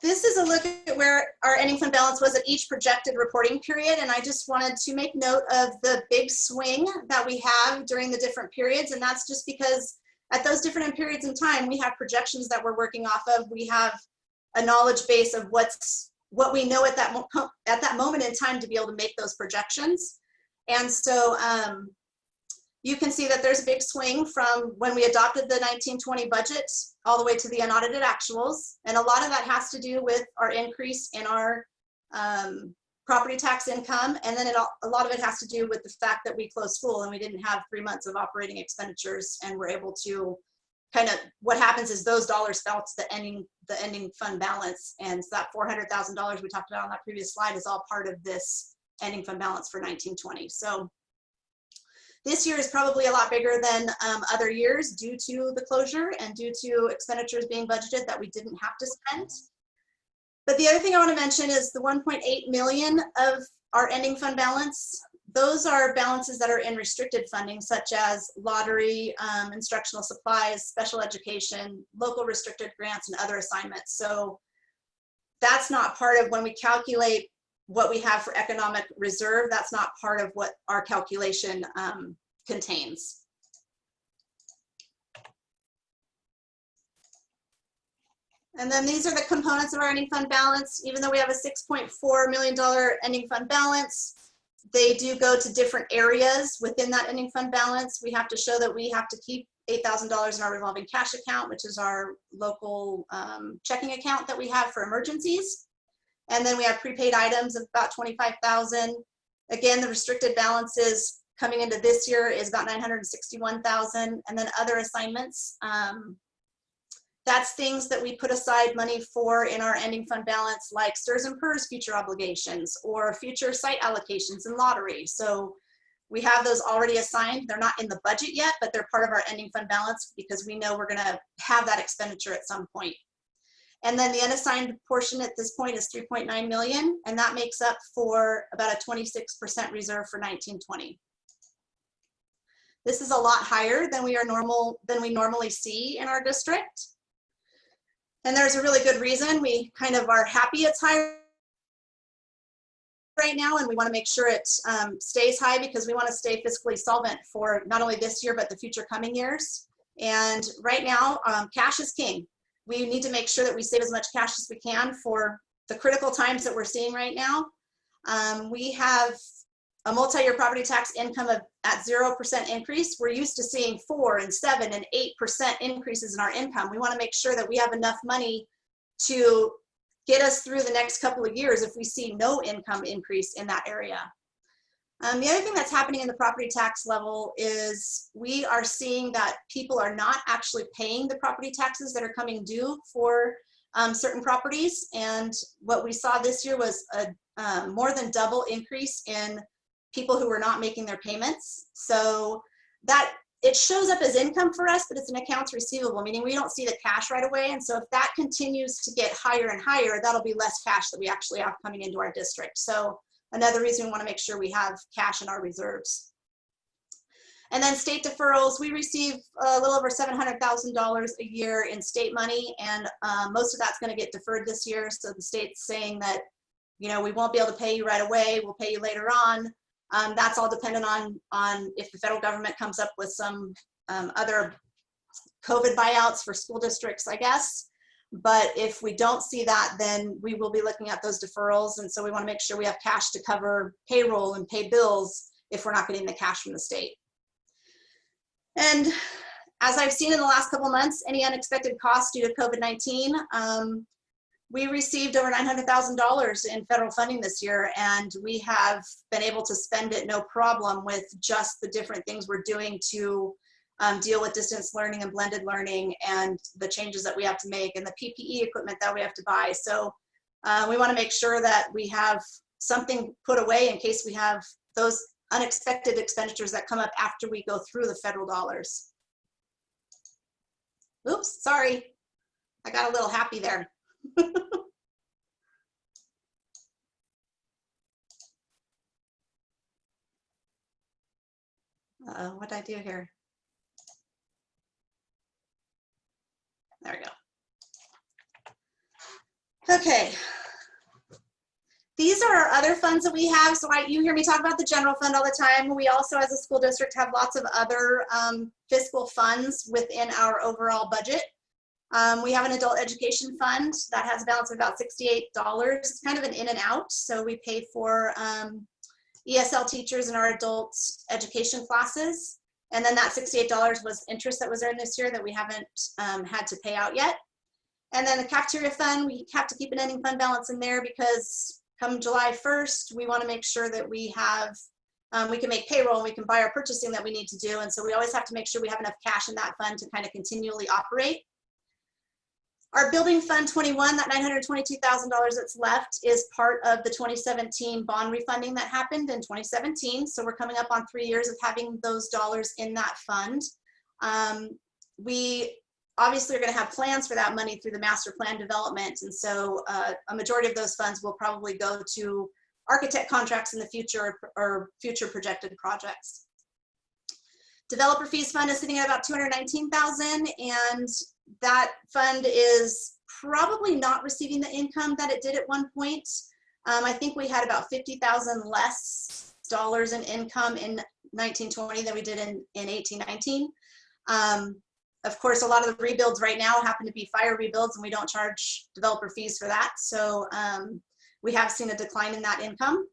This is a look at where our ending fund balance was at each projected reporting period, and I just wanted to make note of the big swing that we have during the different periods, and that's just because at those different periods in time, we have projections that we're working off of. We have a knowledge base of what we know at that moment in time to be able to make those projections. And so you can see that there's a big swing from when we adopted the 1920 budget all the way to the unaudited actuals. And a lot of that has to do with our increase in our property tax income. And then a lot of it has to do with the fact that we closed school and we didn't have 3 months of operating expenditures, and we're able to what happens is those dollars fell to the ending fund balance. And so that $400,000 we talked about on that previous slide is all part of this ending fund balance for 1920. So this year is probably a lot bigger than other years due to the closure and due to expenditures being budgeted that we didn't have to spend. But the other thing I want to mention is the 1.8 million of our ending fund balance. Those are balances that are in restricted funding, such as lottery, instructional supplies, special education, local restricted grants, and other assignments. So that's not part of when we calculate what we have for economic reserve. That's not part of what our calculation contains. And then these are the components of our ending fund balance. Even though we have a $6.4 million ending fund balance, they do go to different areas within that ending fund balance. We have to show that we have to keep $8,000 in our revolving cash account, which is our local checking account that we have for emergencies. And then we have prepaid items of about $25,000. Again, the restricted balances coming into this year is about $961,000. And then other assignments, that's things that we put aside money for in our ending fund balance, like STRS and PERS future obligations or future site allocations and lottery. So we have those already assigned. They're not in the budget yet, but they're part of our ending fund balance because we know we're gonna have that expenditure at some point. And then the unassigned portion at this point is 3.9 million, and that makes up for about a 26% reserve for 1920. This is a lot higher than we normally see in our district. And there's a really good reason. We kind of are happy it's high right now, and we want to make sure it stays high because we want to stay fiscally solvent for not only this year, but the future coming years. And right now, cash is king. We need to make sure that we save as much cash as we can for the critical times that we're seeing right now. We have a multi-year property tax income of at 0% increase. We're used to seeing 4 and 7 and 8% increases in our income. We want to make sure that we have enough money to get us through the next couple of years if we see no income increase in that area. The other thing that's happening in the property tax level is we are seeing that people are not actually paying the property taxes that are coming due for certain properties. And what we saw this year was a more than double increase in people who were not making their payments. So that it shows up as income for us, but it's an accounts receivable, meaning we don't see the cash right away. And so if that continues to get higher and higher, that'll be less cash that we actually have coming into our district. So another reason we want to make sure we have cash in our reserves. And then state deferrals, we receive a little over $700,000 a year in state money, and most of that's going to get deferred this year. So the state's saying that, you know, we won't be able to pay you right away, we'll pay you later on. That's all dependent on if the federal government comes up with some other COVID buyouts for school districts, I guess. But if we don't see that, then we will be looking at those deferrals. And so we want to make sure we have cash to cover payroll and pay bills if we're not getting the cash from the state. And as I've seen in the last couple months, any unexpected costs due to COVID-19, we received over $900,000 in federal funding this year, and we have been able to spend it no problem with just the different things we're doing to deal with distance learning and blended learning and the changes that we have to make and the PPE equipment that we have to buy. So we want to make sure that we have something put away in case we have those unexpected expenditures that come up after we go through the federal dollars. Oops, sorry. I got a little happy there. Uh-oh, what did I do here? There we go. Okay. These are our other funds that we have. So you hear me talk about the general fund all the time. We also, as a school district, have lots of other fiscal funds within our overall budget. We have an adult education fund that has a balance of about $68. It's kind of an in and out. So we pay for ESL teachers in our adult education classes. And then that $68 was interest that was earned this year that we haven't had to pay out yet. And then the cafeteria fund, we have to keep an ending fund balance in there because come July 1st, we want to make sure that we have, we can make payroll and we can buy our purchasing that we need to do. And so we always have to make sure we have enough cash in that fund to kind of continually operate. Our building fund 21, that $922,000 that's left is part of the 2017 bond refunding that happened in 2017. So we're coming up on 3 years of having those dollars in that fund. We obviously are going to have plans for that money through the master plan development. And so a majority of those funds will probably go to architect contracts in the future or future projected projects. Developer fees fund is sitting at about $219,000, and that fund is probably not receiving the income that it did at one point. I think we had about $50,000 less dollars in income in 1920 than we did in 1819. Of course, a lot of the rebuilds right now happen to be fire rebuilds, and we don't charge developer fees for that. So we have seen a decline in that income.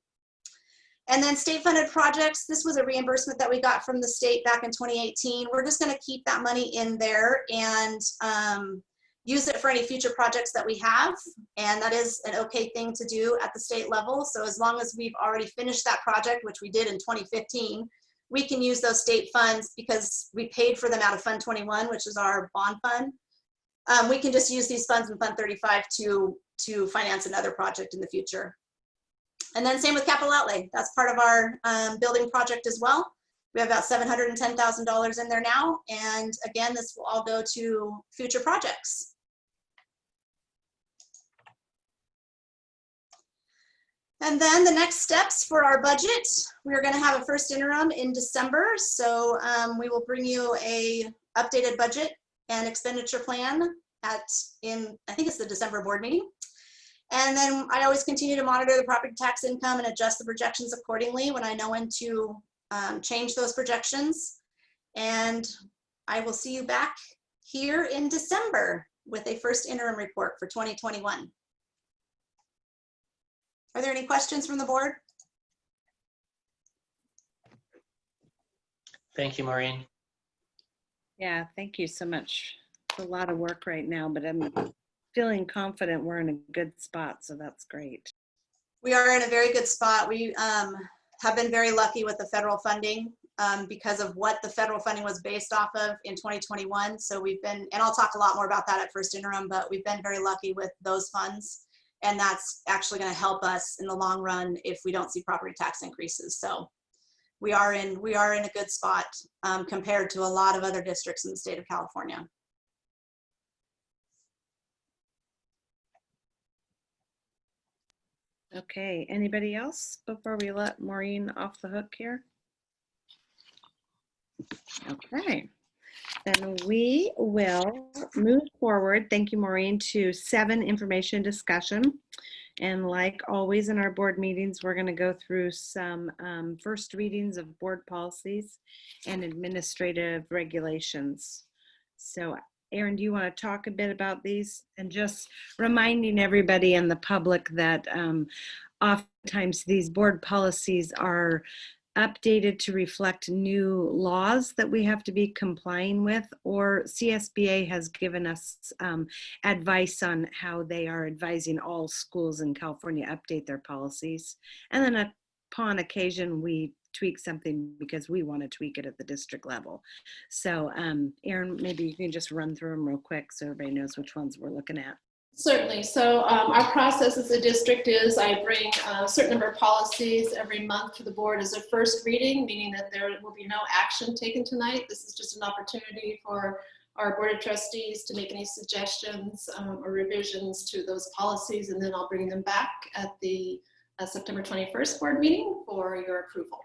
And then state funded projects, this was a reimbursement that we got from the state back in 2018. We're just going to keep that money in there and use it for any future projects that we have. And that is an okay thing to do at the state level. So as long as we've already finished that project, which we did in 2015, we can use those state funds because we paid for them out of Fund 21, which is our bond fund. We can just use these funds in Fund 35 to finance another project in the future. And then same with capital outlay. That's part of our building project as well. We have about $710,000 in there now. And again, this will all go to future projects. And then the next steps for our budget, we're going to have a first interim in December. So we will bring you a updated budget and expenditure plan I think it's the December board meeting. And then I always continue to monitor the property tax income and adjust the projections accordingly when I know when to change those projections. And I will see you back here in December with a first interim report for 2021. Are there any questions from the board? Thank you, Maureen. Yeah, thank you so much. It's a lot of work right now, but I'm feeling confident we're in a good spot, so that's great. We are in a very good spot. We have been very lucky with the federal funding because of what the federal funding was based off of in 2021. So we've been, and I'll talk a lot more about that at first interim, but we've been very lucky with those funds. And that's actually going to help us in the long run if we don't see property tax increases. So we are in a good spot compared to a lot of other districts in the state of California. Okay, anybody else before we let Maureen off the hook here? Okay, then we will move forward. Thank you, Maureen, to 7, information discussion. And like always in our board meetings, we're going to go through some first readings of board policies and administrative regulations. So Erin, do you want to talk a bit about these? And just reminding everybody and the public that oftentimes these board policies are updated to reflect new laws that we have to be complying with, or CSBA has given us advice on how they are advising all schools in California update their policies. And then upon occasion, we tweak something because we want to tweak it at the district level. So Erin, maybe you can just run through them real quick so everybody knows which ones we're looking at. Certainly. So our process as a district is I bring a certain number of policies every month to the board as a first reading, meaning that there will be no action taken tonight. This is just an opportunity for our board of trustees to make any suggestions or revisions to those policies, and then I'll bring them back at the September 21st board meeting for your approval.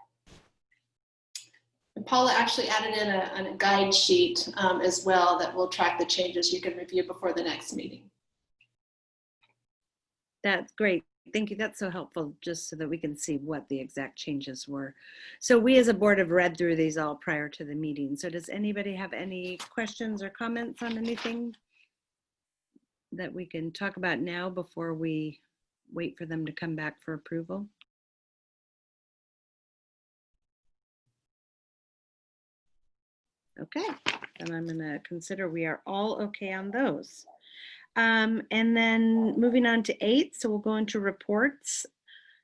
And Paula actually added in a guide sheet as well that will track the changes you can review before the next meeting. That's great. Thank you. That's so helpful, just so that we can see what the exact changes were. So we as a board have read through these all prior to the meeting. So does anybody have any questions or comments on anything that we can talk about now before we wait for them to come back for approval? Okay, then I'm going to consider we are all okay on those. And then moving on to 8, so we'll go into reports.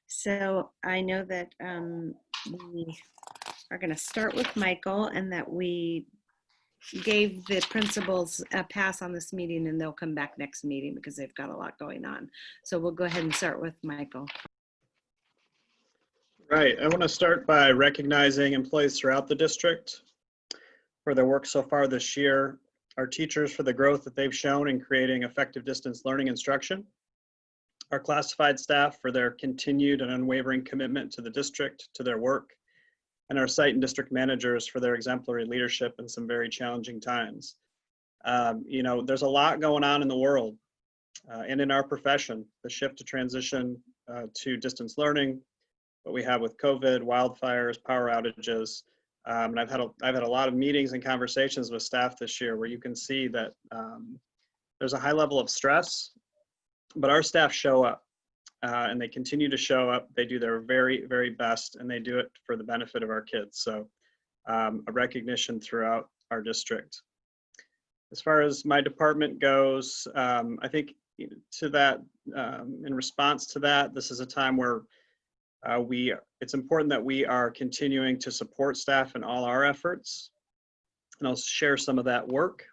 So I know that we are going to start with Michael, and that we gave the principals a pass on this meeting, and they'll come back next meeting because they've got a lot going on. So we'll go ahead and start with Michael. Right, I want to start by recognizing employees throughout the district for their work so far this year, our teachers for the growth that they've shown in creating effective distance learning instruction, our classified staff for their continued and unwavering commitment to the district, to their work, and our site and district managers for their exemplary leadership in some very challenging times. You know, there's a lot going on in the world and in our profession, the shift to transition to distance learning, what we have with COVID, wildfires, power outages. And I've had a lot of meetings and conversations with staff this year where you can see that there's a high level of stress, but our staff show up and they continue to show up. They do their very, very best, and they do it for the benefit of our kids. So a recognition throughout our district. As far as my department goes, I think to that, in response to that, this is a time where it's important that we are continuing to support staff in all our efforts, and I'll share some of that work.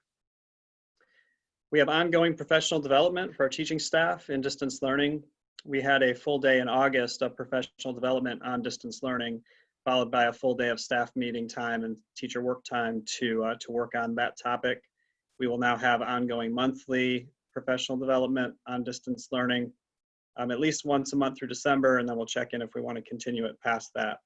We have ongoing professional development for our teaching staff in distance learning. We had a full day in August of professional development on distance learning, followed by a full day of staff meeting time and teacher work time to work on that topic. We will now have ongoing monthly professional development on distance learning, at least once a month through December, and then we'll check in if we want to continue it past that.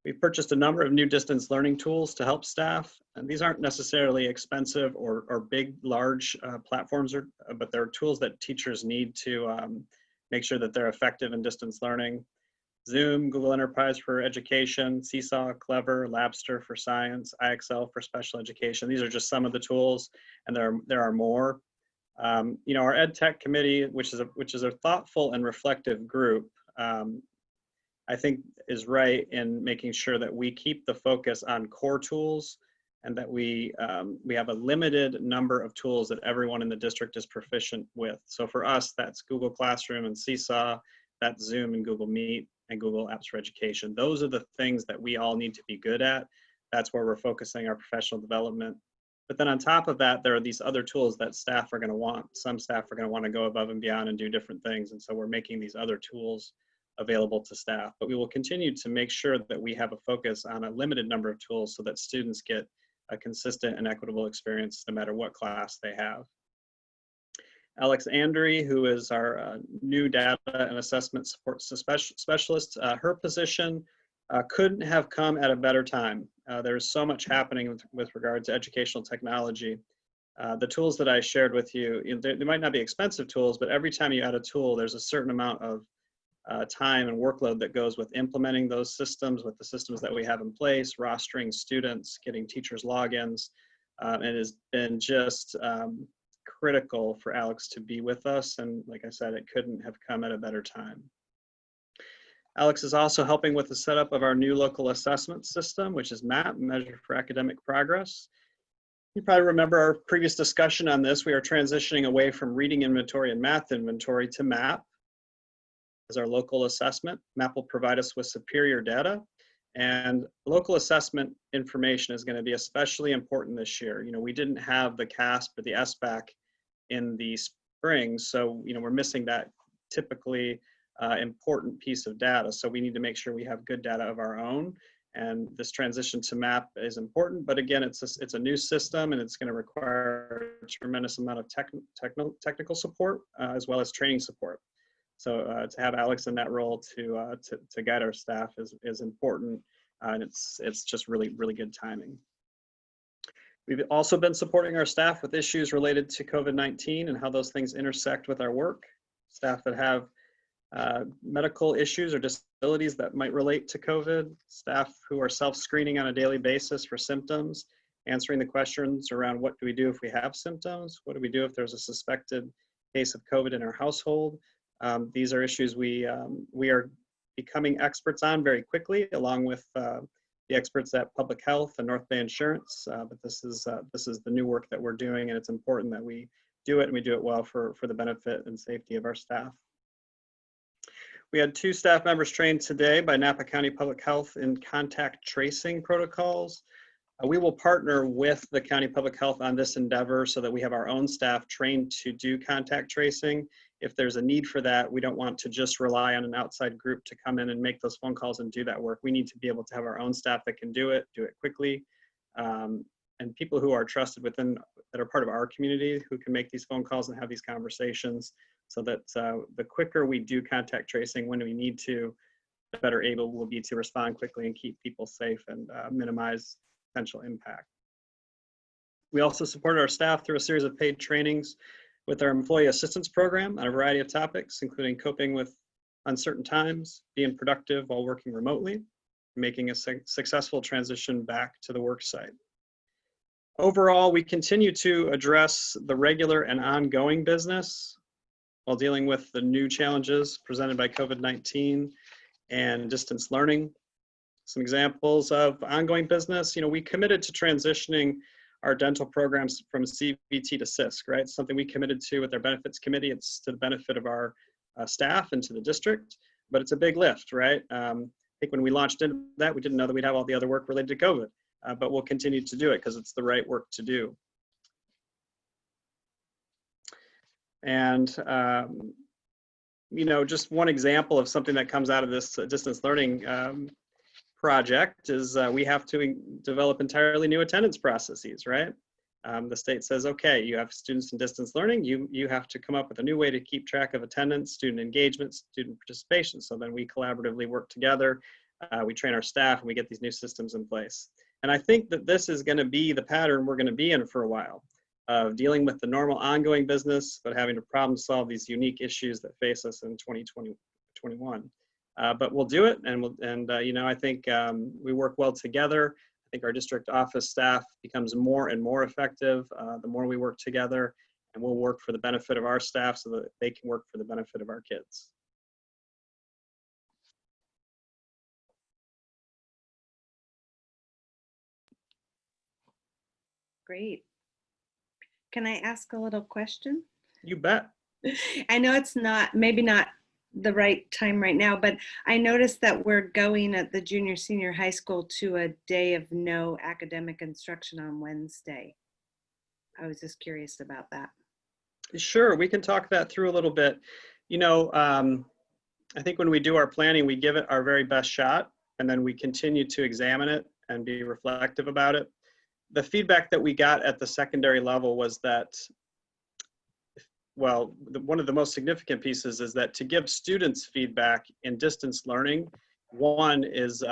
We've purchased a number of new distance learning tools to help staff, and these aren't necessarily expensive or big, large platforms, but they're tools that teachers need to make sure that they're effective in distance learning. Zoom, Google Enterprise for Education, Seesaw, Clever, Labster for Science, IXL for Special Education. These are just some of the tools, and there are more. You know, our Ed Tech Committee, which is a thoughtful and reflective group, I think is right in making sure that we keep the focus on core tools and that we have a limited number of tools that everyone in the district is proficient with. So for us, that's Google Classroom and Seesaw, that's Zoom and Google Meet and Google Apps for Education. Those are the things that we all need to be good at. That's where we're focusing our professional development. But then on top of that, there are these other tools that staff are going to want. Some staff are going to want to go above and beyond and do different things. And so we're making these other tools available to staff. But we will continue to make sure that we have a focus on a limited number of tools so that students get a consistent and equitable experience no matter what class they have. Alex Andry, who is our new data and assessment support specialist, her position couldn't have come at a better time. There's so much happening with regard to educational technology. The tools that I shared with you, they might not be expensive tools, but every time you add a tool, there's a certain amount of time and workload that goes with implementing those systems, with the systems that we have in place, rostering students, getting teachers logins. It has been just critical for Alex to be with us. And like I said, it couldn't have come at a better time. Alex is also helping with the setup of our new local assessment system, which is MAP, Measure for Academic Progress. You probably remember our previous discussion on this. We are transitioning away from reading inventory and math inventory to MAP as our local assessment. MAP will provide us with superior data, and local assessment information is going to be especially important this year. You know, we didn't have the CASP or the SBAC in the spring, so you know we're missing that typically important piece of data. So we need to make sure we have good data of our own. And this transition to MAP is important, but again, it's a new system and it's going to require a tremendous amount of technical support as well as training support. So to have Alex in that role to guide our staff is important, and it's just really good timing. We've also been supporting our staff with issues related to COVID-19 and how those things intersect with our work. Staff that have medical issues or disabilities that might relate to COVID, staff who are self-screening on a daily basis for symptoms, answering the questions around what do we do if we have symptoms, what do we do if there's a suspected case of COVID in our household. These are issues we are becoming experts on very quickly, along with the experts at Public Health and North Bay Insurance. But this is the new work that we're doing, and it's important that we do it and we do it well for the benefit and safety of our staff. We had 2 staff members trained today by Napa County Public Health in contact tracing protocols. We will partner with the County Public Health on this endeavor so that we have our own staff trained to do contact tracing. If there's a need for that, we don't want to just rely on an outside group to come in and make those phone calls and do that work. We need to be able to have our own staff that can do it quickly, and people who are trusted that are part of our community who can make these phone calls and have these conversations, so that the quicker we do contact tracing when we need to, the better able we'll be to respond quickly and keep people safe and minimize potential impact. We also supported our staff through a series of paid trainings with our employee assistance program on a variety of topics, including coping with uncertain times, being productive while working remotely, making a successful transition back to the work site. Overall, we continue to address the regular and ongoing business while dealing with the new challenges presented by COVID-19 and distance learning. Some examples of ongoing business, you know, we committed to transitioning our dental programs from CVT to CISC, right? Something we committed to with our benefits committee. It's to the benefit of our staff and to the district, but it's a big lift, right? I think when we launched into that, we didn't know that we'd have all the other work related to COVID, but we'll continue to do it because it's the right work to do. And, you know, just one example of something that comes out of this distance learning project is we have to develop entirely new attendance processes, right? The state says, okay, you have students in distance learning, you have to come up with a new way to keep track of attendance, student engagement, student participation. So then we collaboratively work together, we train our staff, and we get these new systems in place. And I think that this is going to be the pattern we're going to be in for a while, of dealing with the normal ongoing business, but having to problem solve these unique issues that face us in 2021. But we'll do it, and you know, I think we work well together. I think our district office staff becomes more and more effective the more we work together, and we'll work for the benefit of our staff so that they can work for the benefit of our kids. Great. Can I ask a little question? You bet. I know it's not, maybe not the right time right now, but I noticed that we're going at the junior senior high school to a day of no academic instruction on Wednesday. I was just curious about that. Sure, we can talk that through a little bit. You know, I think when we do our planning, we give it our very best shot, and then we continue to examine it and be reflective about it. The feedback that we got at the secondary level was that, well, one of the most significant pieces is that to give students feedback in distance learning, one is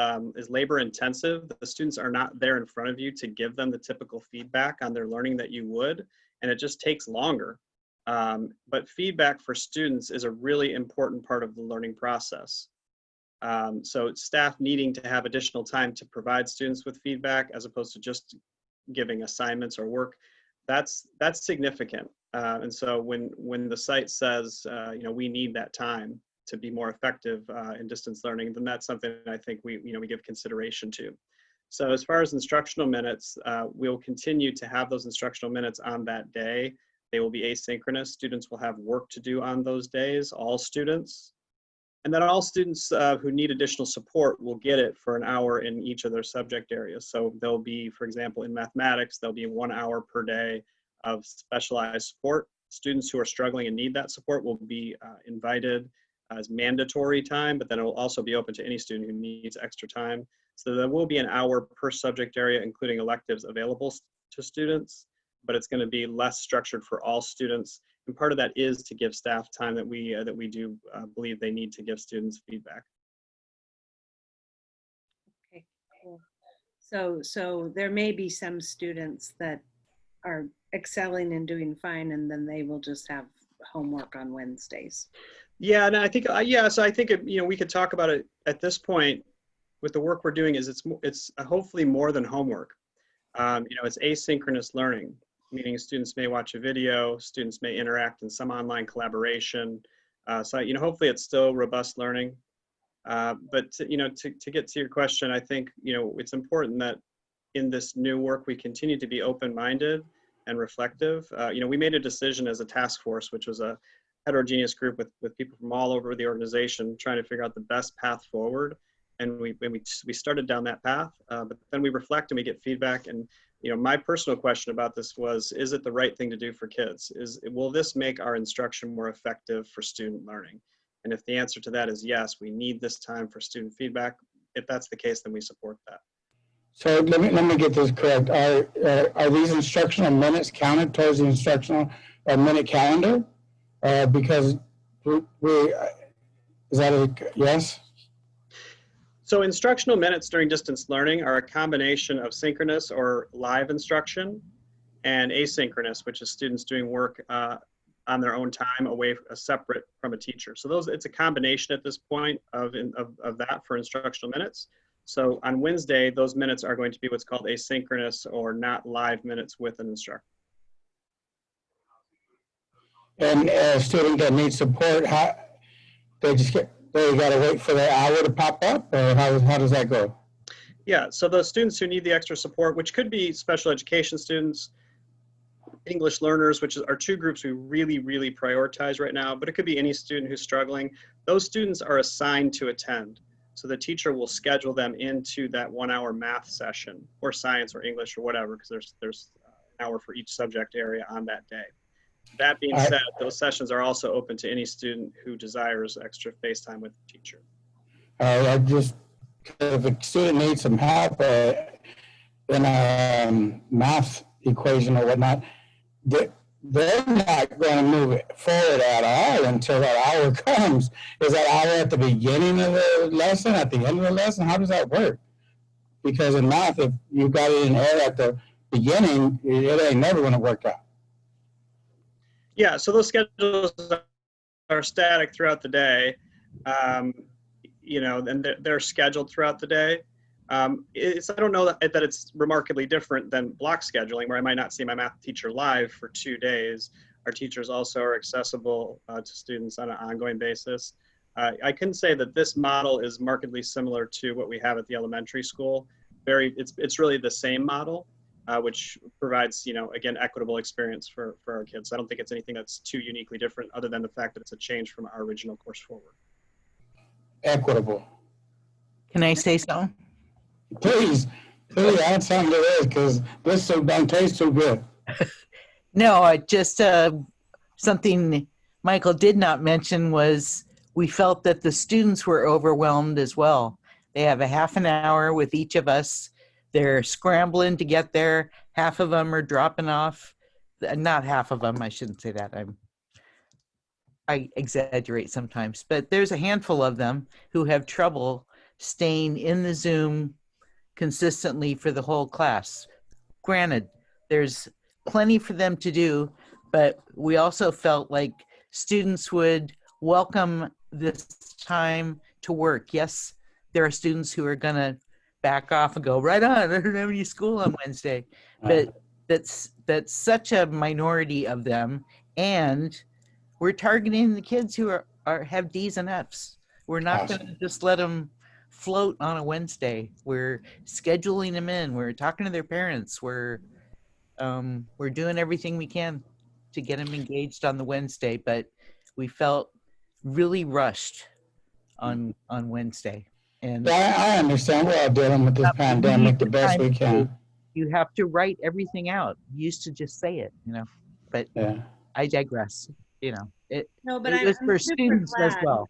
labor intensive. The students are not there in front of you to give them the typical feedback on their learning that you would, and it just takes longer. But feedback for students is a really important part of the learning process. So staff needing to have additional time to provide students with feedback as opposed to just giving assignments or work, that's significant. And so when the site says, you know, we need that time to be more effective in distance learning, then that's something I think we give consideration to. So as far as instructional minutes, we'll continue to have those instructional minutes on that day. They will be asynchronous. Students will have work to do on those days, all students. And then all students who need additional support will get it for an hour in each of their subject areas. So there'll be, for example, in mathematics, there'll be 1 hour per day of specialized support. Students who are struggling and need that support will be invited as mandatory time, but then it will also be open to any student who needs extra time. So there will be an hour per subject area, including electives, available to students, but it's going to be less structured for all students. And part of that is to give staff time that we do believe they need to give students feedback. Okay, cool. So there may be some students that are excelling and doing fine, and then they will just have homework on Wednesdays. Yeah, and I think so I think we could talk about it at this point. With the work we're doing, is it's hopefully more than homework. It's asynchronous learning, meaning students may watch a video, students may interact in some online collaboration. So hopefully it's still robust learning. But to get to your question, I think it's important that in this new work we continue to be open-minded and reflective. We made a decision as a task force, which was a heterogeneous group with people from all over the organization trying to figure out the best path forward. And we started down that path, but then we reflect and we get feedback. And my personal question about this was, is it the right thing to do for kids? Will this make our instruction more effective for student learning? And if the answer to that is yes, we need this time for student feedback. If that's the case, then we support that. So let me get this correct. Are these instructional minutes counted towards the instructional minute calendar? Because is that a yes? So instructional minutes during distance learning are a combination of synchronous or live instruction and asynchronous, which is students doing work on their own time separate from a teacher. So it's a combination at this point of that for instructional minutes. So on Wednesday, those minutes are going to be what's called asynchronous or not live minutes with an instructor. And a student that needs support, they got to wait for the hour to pop up, or how does that go? Yeah, so those students who need the extra support, which could be special education students, English learners, which are two groups we really, really prioritize right now, but it could be any student who's struggling. Those students are assigned to attend. So the teacher will schedule them into that 1 hour math session or science or English or whatever, because there's an hour for each subject area on that day. That being said, those sessions are also open to any student who desires extra face time with the teacher. If a student needs some help in a math equation or whatnot, they're not going to move it forward at all until that hour comes. Is that hour at the beginning of the lesson, at the end of the lesson? How does that work? Because in math, if you got it in error at the beginning, it ain't never going to work out. Yeah, so those schedules are static throughout the day, and they're scheduled throughout the day. I don't know that it's remarkably different than block scheduling, where I might not see my math teacher live for 2 days. Our teachers also are accessible to students on an ongoing basis. I can say that this model is markedly similar to what we have at the elementary school. It's really the same model, which provides, again, equitable experience for our kids. I don't think it's anything that's too uniquely different other than the fact that it's a change from our original course forward. Equitable. Can I say something? Please add something to this, because this don't taste so good. No, I just something Michael did not mention was we felt that the students were overwhelmed as well. They have a half an hour with each of us. They're scrambling to get there. Half of them are dropping off. Not half of them, I shouldn't say that. I exaggerate sometimes, but there's a handful of them who have trouble staying in the Zoom consistently for the whole class. Granted, there's plenty for them to do, but we also felt like students would welcome this time to work. Yes, there are students who are going to back off and go, right on, I don't have any school on Wednesday. But that's such a minority of them. And we're targeting the kids who have D's and F's. We're not going to just let them float on a Wednesday. We're scheduling them in. We're talking to their parents. We're doing everything we can to get them engaged on the Wednesday, but we felt really rushed on Wednesday. And I understand we're all dealing with this pandemic the best we can. You have to write everything out. You used to just say it, but yeah. I digress. It was for students as well.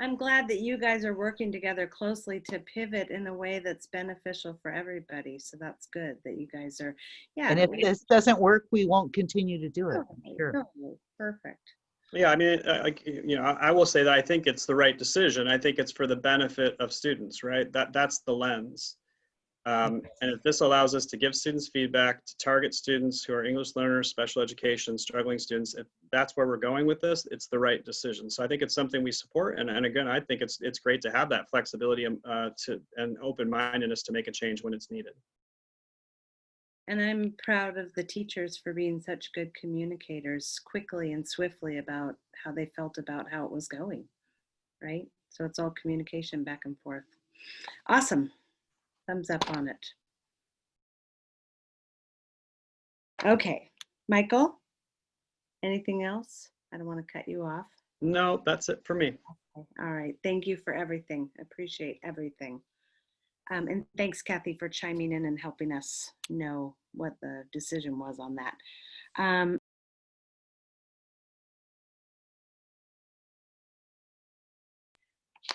I'm glad that you guys are working together closely to pivot in a way that's beneficial for everybody. So that's good that you guys are, And if this doesn't work, we won't continue to do it. Sure. Perfect. Yeah, I mean, I will say that I think it's the right decision. I think it's for the benefit of students, right? That's the lens. And if this allows us to give students feedback, to target students who are English learners, special education, struggling students, if that's where we're going with this, it's the right decision. So I think it's something we support. And again, I think it's great to have that flexibility and open-mindedness to make a change when it's needed. And I'm proud of the teachers for being such good communicators quickly and swiftly about how they felt about how it was going, right? So it's all communication back and forth. Awesome. Thumbs up on it. Okay, Michael, anything else? I don't want to cut you off. No, that's it for me. Okay. All right, thank you for everything. Appreciate everything. And thanks, Kathy, for chiming in and helping us know what the decision was on that.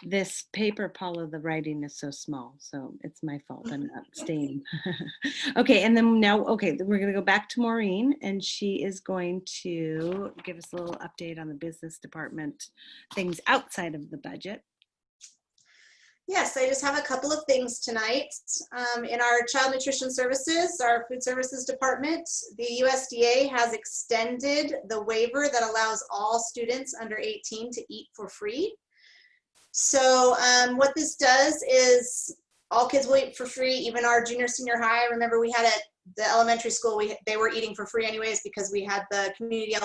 This paper, Paula, the writing is so small, so it's my fault. I'm not staying. Okay, and then now, we're going to go back to Maureen, and she is going to give us a little update on the business department, things outside of the budget. Yes, I just have a couple of things tonight. In our child nutrition services, our food services department, the USDA has extended the waiver that allows all students under 18 to eat for free. So what this does is all kids will eat for free, even our junior, senior high. Remember, we had at the elementary school, they were eating for free anyways because we had the community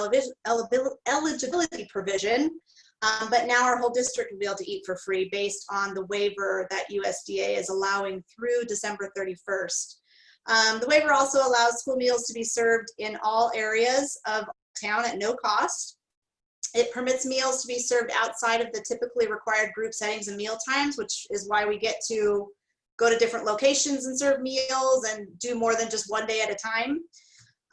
eligibility provision. But now our whole district will be able to eat for free based on the waiver that USDA is allowing through December 31st. The waiver also allows school meals to be served in all areas of town at no cost. It permits meals to be served outside of the typically required group settings and meal times, which is why we get to go to different locations and serve meals and do more than just one day at a time.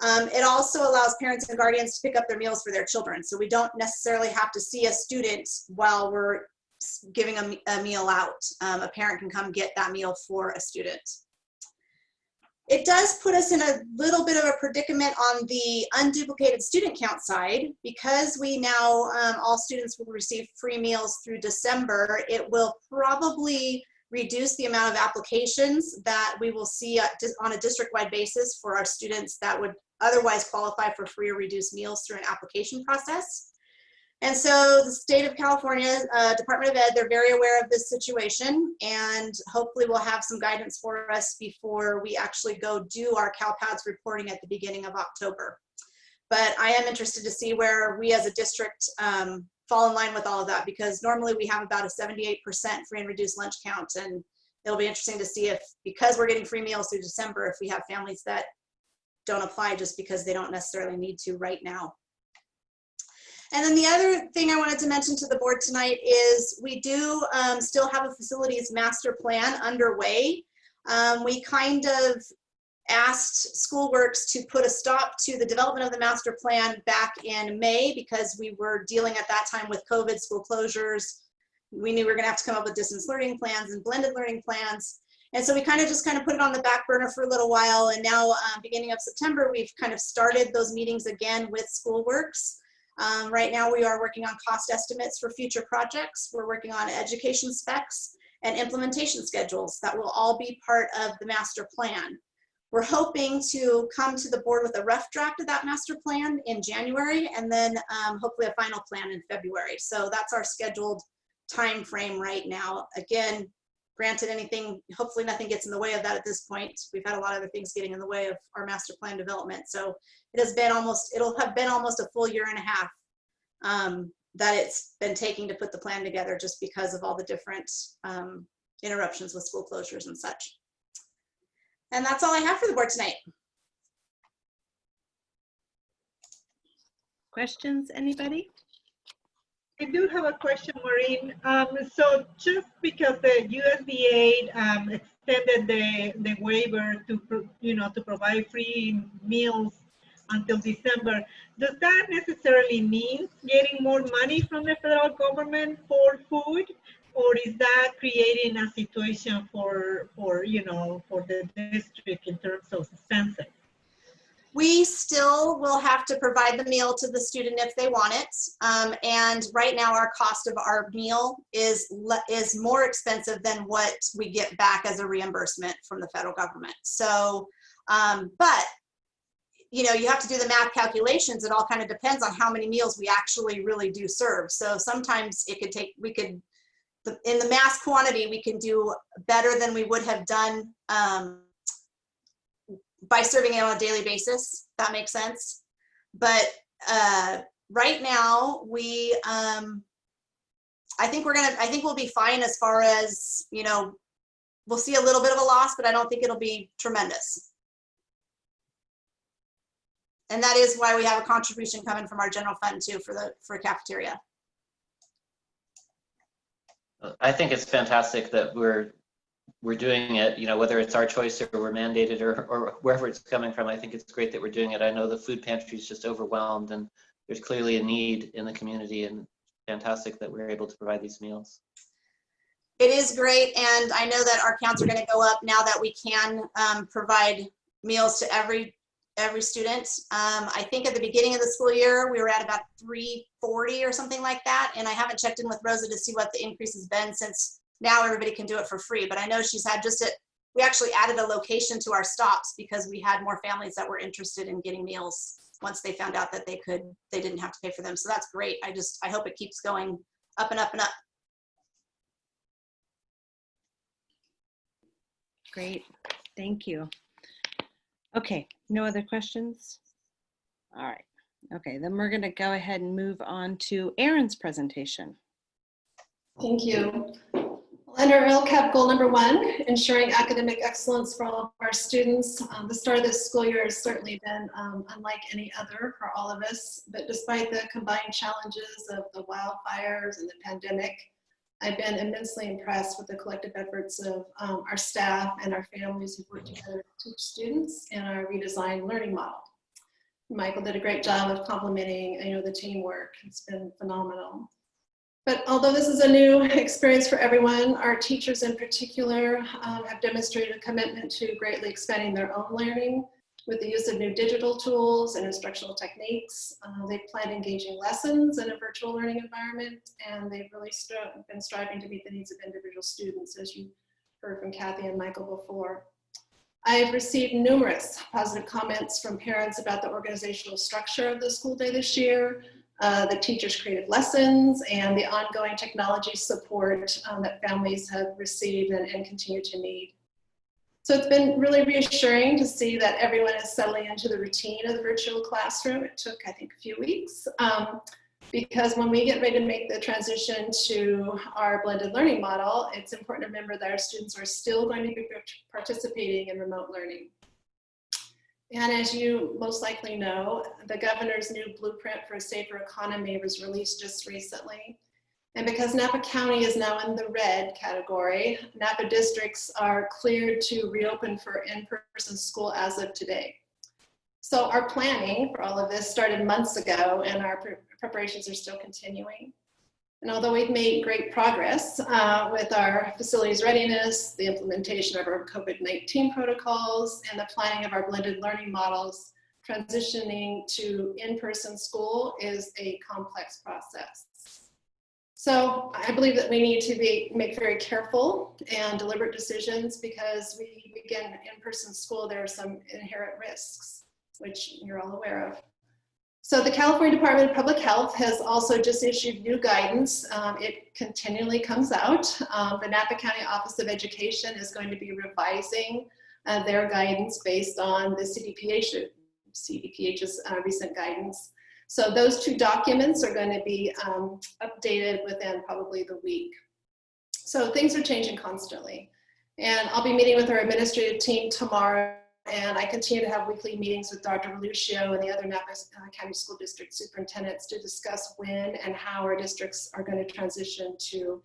It also allows parents and guardians to pick up their meals for their children. So we don't necessarily have to see a student while we're giving a meal out. A parent can come get that meal for a student. It does put us in a little bit of a predicament on the unduplicated student count side. Because we now, all students will receive free meals through December, it will probably reduce the amount of applications that we will see on a district-wide basis for our students that would otherwise qualify for free or reduced meals through an application process. And so the state of California, Department of Ed, they're very aware of this situation, and hopefully we'll have some guidance for us before we actually go do our CalPADS reporting at the beginning of October. but I am interested to see where we as a district fall in line with all of that, because normally we have about a 78% free and reduced lunch count, and it'll be interesting to see if, because we're getting free meals through December, if we have families that don't apply just because they don't necessarily need to right now. And then the other thing I wanted to mention to the board tonight is we do still have a facilities master plan underway. We kind of asked Schoolworks to put a stop to the development of the master plan back in May because we were dealing at that time with COVID, school closures. We knew we were gonna have to come up with distance learning plans and blended learning plans. And so we kind of put it on the back burner for a little while. And now beginning of September, we've kind of started those meetings again with Schoolworks. Right now we are working on cost estimates for future projects. We're working on education specs and implementation schedules that will all be part of the master plan. We're hoping to come to the board with a rough draft of that master plan in January, and then hopefully a final plan in February. So that's our scheduled time frame right now. Again, granted, hopefully nothing gets in the way of that at this point. We've had a lot of other things getting in the way of our master plan development. So it'll have been almost a full year and a half that it's been taking to put the plan together, just because of all the different interruptions with school closures and such. And that's all I have for the board tonight. Questions, anybody? I do have a question, Maureen. So just because the USDA extended the waiver to provide free meals until December, does that necessarily mean getting more money from the federal government for food, or is that creating a situation for the district in terms of expenses? We still will have to provide the meal to the student if they want it. And right now our cost of our meal is more expensive than what we get back as a reimbursement from the federal government. So, but you have to do the math calculations. It all kind of depends on how many meals we actually really do serve. So sometimes in the mass quantity, we can do better than we would have done by serving it on a daily basis. That makes sense. But right now I think we'll be fine as far as, we'll see a little bit of a loss, but I don't think it'll be tremendous. And that is why we have a contribution coming from our general fund too for cafeteria. I think it's fantastic that we're doing it, whether it's our choice or we're mandated or wherever it's coming from. I think it's great that we're doing it. I know the food pantry is just overwhelmed, and there's clearly a need in the community, and fantastic that we're able to provide these meals. It is great, and I know that our counts are going to go up now that we can provide meals to every student. I think at the beginning of the school year, we were at about 340 or something like that, and I haven't checked in with Rosa to see what the increase has been since now everybody can do it for free. But I know she's had we actually added a location to our stops because we had more families that were interested in getting meals once they found out that they didn't have to pay for them. So that's great. I hope it keeps going up and up and up. Great, thank you. Okay, no other questions? All right, okay, then we're gonna go ahead and move on to Erin's presentation. Thank you. Under LCAP goal number 1, ensuring academic excellence for all of our students. The start of this school year has certainly been unlike any other for all of us, but despite the combined challenges of the wildfires and the pandemic, I've been immensely impressed with the collective efforts of our staff and our families who've worked together to teach students in our redesigned learning model. Michael did a great job of complementing the teamwork. It's been phenomenal. But although this is a new experience for everyone, our teachers in particular have demonstrated a commitment to greatly expanding their own learning with the use of new digital tools and instructional techniques. They've planned engaging lessons in a virtual learning environment, and they've really been striving to meet the needs of individual students, as you heard from Kathy and Michael before. I have received numerous positive comments from parents about the organizational structure of the school day this year, the teachers' creative lessons, and the ongoing technology support that families have received and continue to need. So it's been really reassuring to see that everyone is settling into the routine of the virtual classroom. It took, I think, a few weeks because when we get ready to make the transition to our blended learning model, it's important to remember that our students are still going to be participating in remote learning. And as you most likely know, the governor's new blueprint for a safer economy was released just recently. And because Napa County is now in the red category, Napa districts are cleared to reopen for in-person school as of today. So our planning for all of this started months ago, and our preparations are still continuing. And although we've made great progress with our facilities readiness, the implementation of our COVID-19 protocols, and the planning of our blended learning models, transitioning to in-person school is a complex process. So I believe that we need to make very careful and deliberate decisions because we begin in-person school, there are some inherent risks, which you're all aware of. So the California Department of Public Health has also just issued new guidance. It continually comes out. The Napa County Office of Education is going to be revising their guidance based on the CDPH's recent guidance. So those two documents are going to be updated within probably the week. So things are changing constantly. And I'll be meeting with our administrative team tomorrow, and I continue to have weekly meetings with Dr. Veluccio and the other Napa County School District superintendents to discuss when and how our districts are going to transition to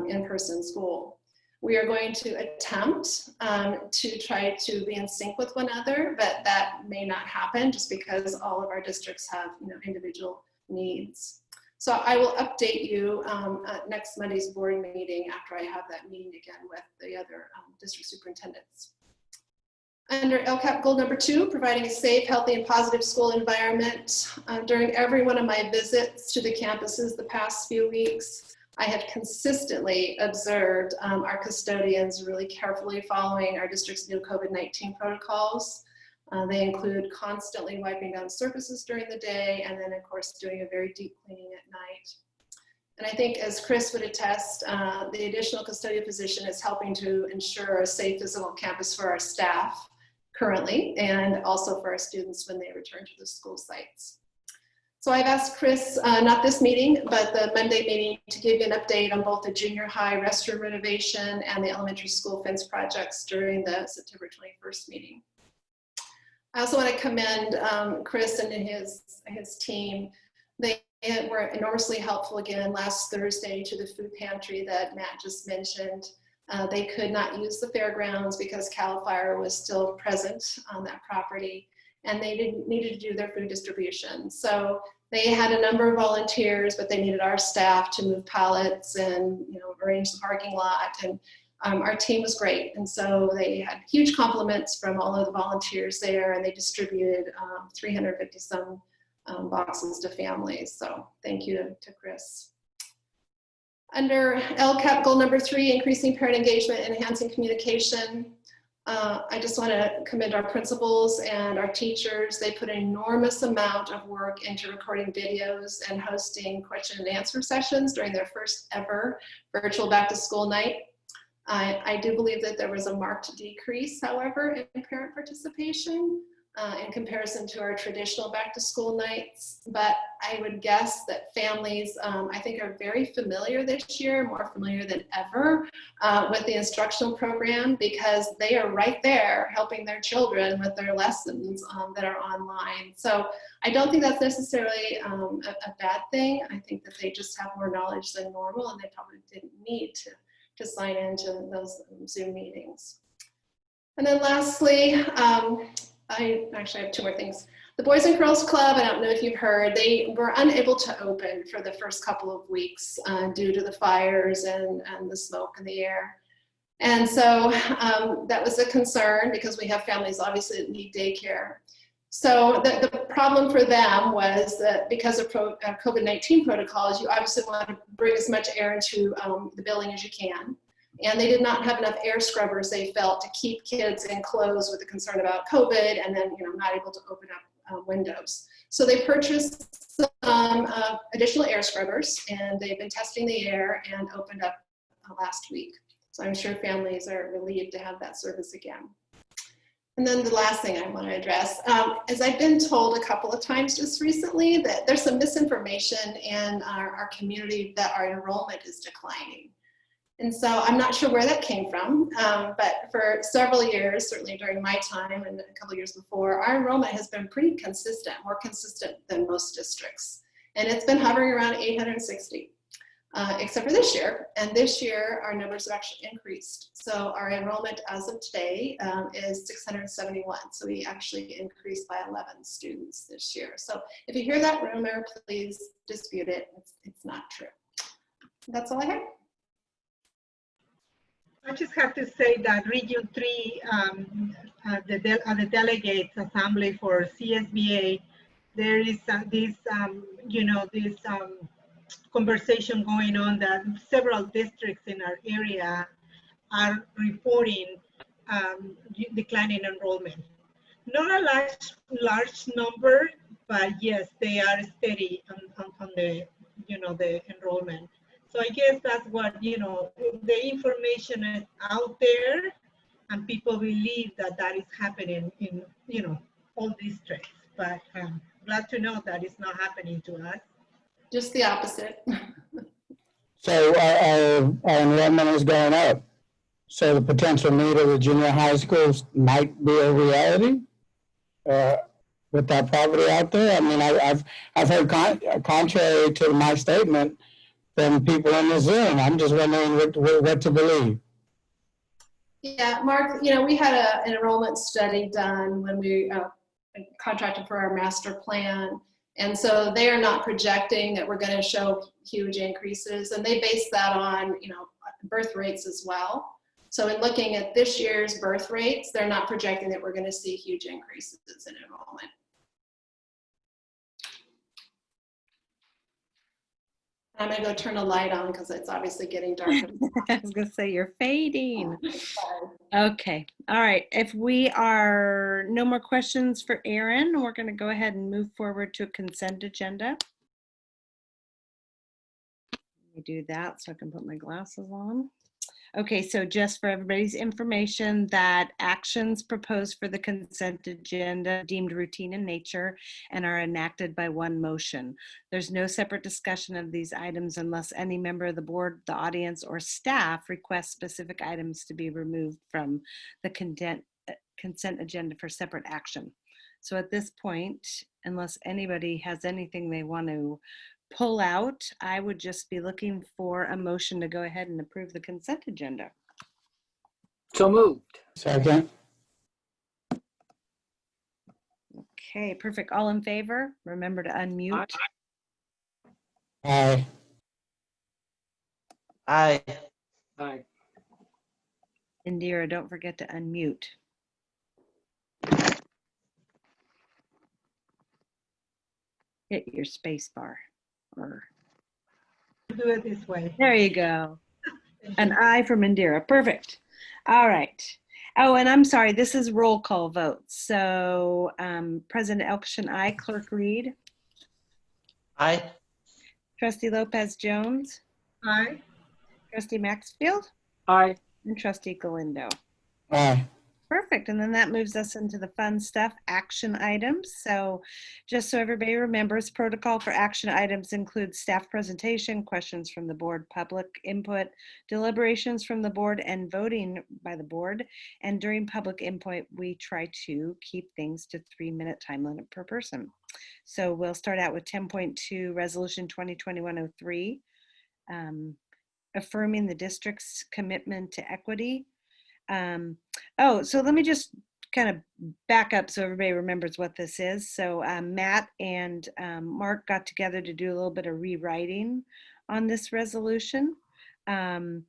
in-person school. We are going to attempt to try to be in sync with one another, but that may not happen just because all of our districts have individual needs. So I will update you at next Monday's board meeting after I have that meeting again with the other district superintendents. Under LCAP goal number 2, providing a safe, healthy, and positive school environment. During every one of my visits to the campuses the past few weeks, I have consistently observed our custodians really carefully following our district's new COVID-19 protocols. They include constantly wiping down surfaces during the day, and then of course doing a very deep cleaning at night. And I think, as Chris would attest, the additional custodial position is helping to ensure a safe physical campus for our staff currently, and also for our students when they return to the school sites. So I've asked Chris, not this meeting, but the Monday meeting, to give you an update on both the junior high restroom renovation and the elementary school fence projects during the September 21st meeting. I also want to commend Chris and his team. They were enormously helpful again last Thursday to the food pantry that Matt just mentioned. They could not use the fairgrounds because CAL FIRE was still present on that property, and they needed to do their food distribution. So they had a number of volunteers, but they needed our staff to move pallets and arrange the parking lot. And our team was great. And so they had huge compliments from all of the volunteers there, and they distributed 350 some boxes to families. So thank you to Chris. Under LCAP goal number 3, increasing parent engagement and enhancing communication. I just want to commend our principals and our teachers. They put an enormous amount of work into recording videos and hosting question and answer sessions during their first ever virtual back to school night. I do believe that there was a marked decrease, however, in parent participation in comparison to our traditional back to school nights. But I would guess that families, I think, are very familiar this year, more familiar than ever, with the instructional program, because they are right there helping their children with their lessons that are online. So I don't think that's necessarily a bad thing. I think that they just have more knowledge than normal, and they probably didn't need to sign into those Zoom meetings. And then lastly, I actually have 2 more things. The Boys and Girls Club, I don't know if you've heard, they were unable to open for the first couple of weeks due to the fires and the smoke in the air. And so that was a concern because we have families obviously that need daycare. So the problem for them was that because of COVID-19 protocols, you obviously want to bring as much air into the building as you can. And they did not have enough air scrubbers, they felt, to keep kids enclosed with the concern about COVID, and then not able to open up windows. So they purchased some additional air scrubbers, and they've been testing the air and opened up last week. So I'm sure families are relieved to have that service again. And then the last thing I want to address is I've been told a couple of times just recently that there's some misinformation in our community that our enrollment is declining. And so I'm not sure where that came from, but for several years, certainly during my time and a couple of years before, our enrollment has been pretty consistent, more consistent than most districts. And it's been hovering around 860, except for this year. And this year, our numbers have actually increased. So our enrollment as of today is 671. So we actually increased by 11 students this year. So if you hear that rumor, please dispute it. It's not true. That's all I have. I just have to say that Region 3, the Delegates Assembly for CSBA, there is this conversation going on that several districts in our area are reporting declining enrollment. Not a large number, but yes, they are steady on the the enrollment. So I guess that's what, the information is out there and people believe that that is happening in, all districts. But glad to know that it's not happening to us. Just the opposite. So our enrollment is going up. So the potential need of the junior high schools might be a reality with that poverty out there. I mean, I've heard contrary to my statement from people in the Zoom. I'm just wondering what to believe. Yeah, Mark, we had an enrollment study done when we contracted for our master plan. And so they are not projecting that we're going to show huge increases. And they base that on, birth rates as well. So in looking at this year's birth rates, they're not projecting that we're going to see huge increases in enrollment. I'm going to go turn a light on because it's obviously getting darker. I was going to say you're fading. Okay. All right. If we are no more questions for Erin, we're going to go ahead and move forward to a consent agenda. Let me do that so I can put my glasses on. Okay, so just for everybody's information, that actions proposed for the consent agenda deemed routine in nature and are enacted by one motion. There's no separate discussion of these items unless any member of the board, the audience, or staff requests specific items to be removed from the consent agenda for separate action. So at this point, unless anybody has anything they want to pull out, I would just be looking for a motion to go ahead and approve the consent agenda. So moved. Second. Okay, perfect. All in favor? Remember to unmute. Aye. Aye. Aye. Indira, don't forget to unmute. Hit your space bar. Or Do it this way. there you go. An aye from Indira. Perfect. All right. Oh, and I'm sorry, this is roll call vote. So President Elkishan, aye. Clerk Reed. Aye. Trustee Lopez Jones. Aye. Trustee Maxfield. Aye. And Trustee Galindo. Aye. Perfect. And then that moves us into the fun stuff, action items. So just so everybody remembers, protocol for action items includes staff presentation, questions from the board, public input, deliberations from the board, and voting by the board. And during public input, we try to keep things to 3-minute time limit per person. So we'll start out with 10.2 Resolution 2021-03, affirming the district's commitment to equity. So let me just kind of back up so everybody remembers what this is. So Matt and Mark got together to do a little bit of rewriting on this resolution. And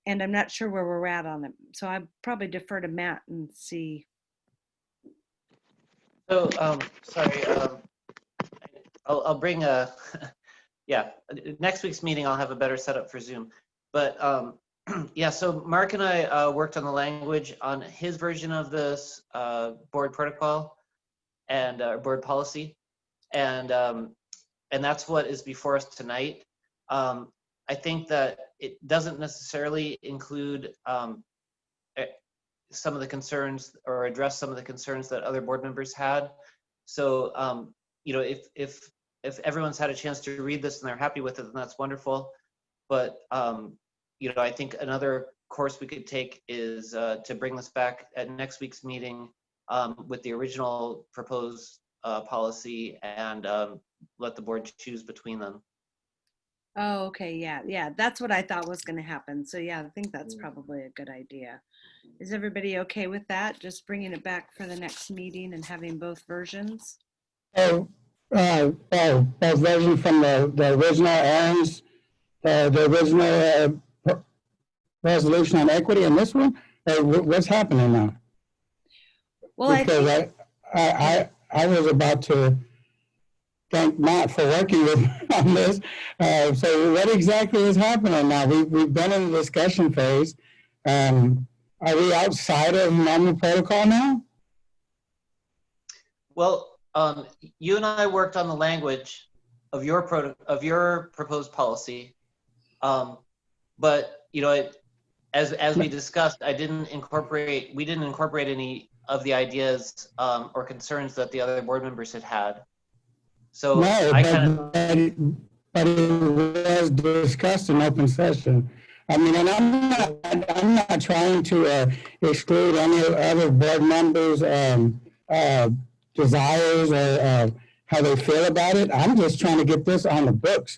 I'm not sure where we're at on it. So I probably defer to Matt and see. So, sorry, I'll bring a, yeah, next week's meeting, I'll have a better setup for Zoom. But yeah, so Mark and I worked on the language on his version of this board protocol and board policy. And that's what is before us tonight. I think that it doesn't necessarily include some of the concerns or address some of the concerns that other board members had. So, you know, if everyone's had a chance to read this and they're happy with it, then that's wonderful. But, you know, I think another course we could take is to bring this back at next week's meeting with the original proposed policy and let the board choose between them. Oh, okay, yeah, that's what I thought was going to happen. So yeah, I think that's probably a good idea. Is everybody okay with that? Just bringing it back for the next meeting and having both versions? Both versions from the original Aaron's, the original resolution on equity, and this one. What's happening now? Well, because I was about to thank Matt for working with me on this. So what exactly is happening now? We've been in the discussion phase. Are we outside of normal protocol now? Well, you and I worked on the language of your proposed policy, but you know, as we discussed, we didn't incorporate any of the ideas or concerns that the other board members had. So no, but it was discussed in open session. I mean, and I'm not trying to exclude any other board members' desires or how they feel about it. I'm just trying to get this on the books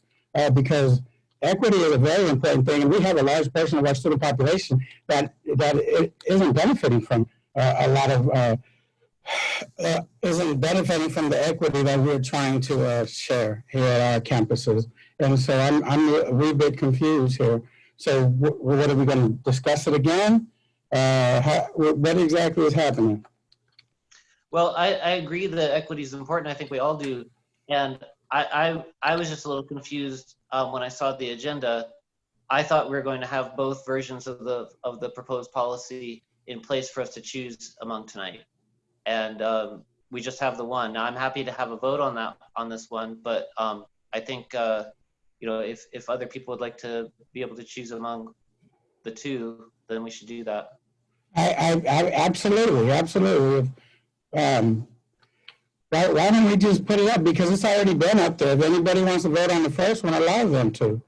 because equity is a very important thing, and we have a large portion of our student population that it isn't benefiting from a lot of isn't benefiting from the equity that we're trying to share here at our campuses. And so I'm a wee bit confused here. So what are we going to discuss it again? What exactly is happening? Well, I agree that equity is important. I think we all do. And I was just a little confused when I saw the agenda. I thought we were going to have both versions of the proposed policy in place for us to choose among tonight. And we just have the one. Now I'm happy to have a vote on this one, but I think you know, if other people would like to be able to choose among the two, then we should do that. I absolutely. Why don't we just put it up, because it's already been up there. If anybody wants to vote on the first one, allow them to,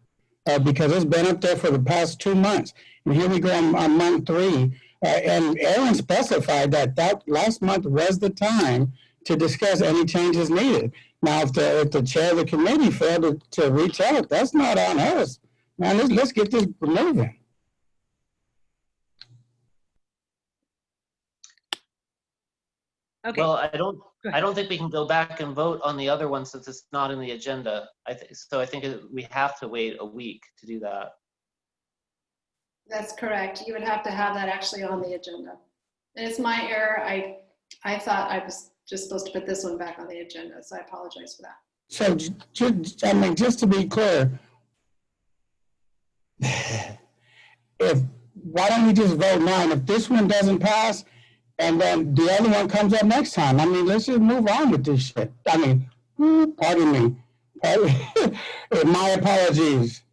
because it's been up there for the past 2 months. And here we go on month 3. And Aaron specified that last month was the time to discuss any changes needed. Now, if the chair of the committee failed to reach out, that's not on us. Now, let's get this moving. Okay. Well, I don't think we can go back and vote on the other one since it's not in the agenda. So I think we have to wait a week to do that. That's correct. You would have to have that actually on the agenda. And it's my error. I thought I was just supposed to put this one back on the agenda, so I apologize for that. So, I mean, just to be clear, why don't we just vote now? And if this one doesn't pass, and then the other one comes up next time, I mean, let's just move on with this shit. I mean, pardon me. My apologies.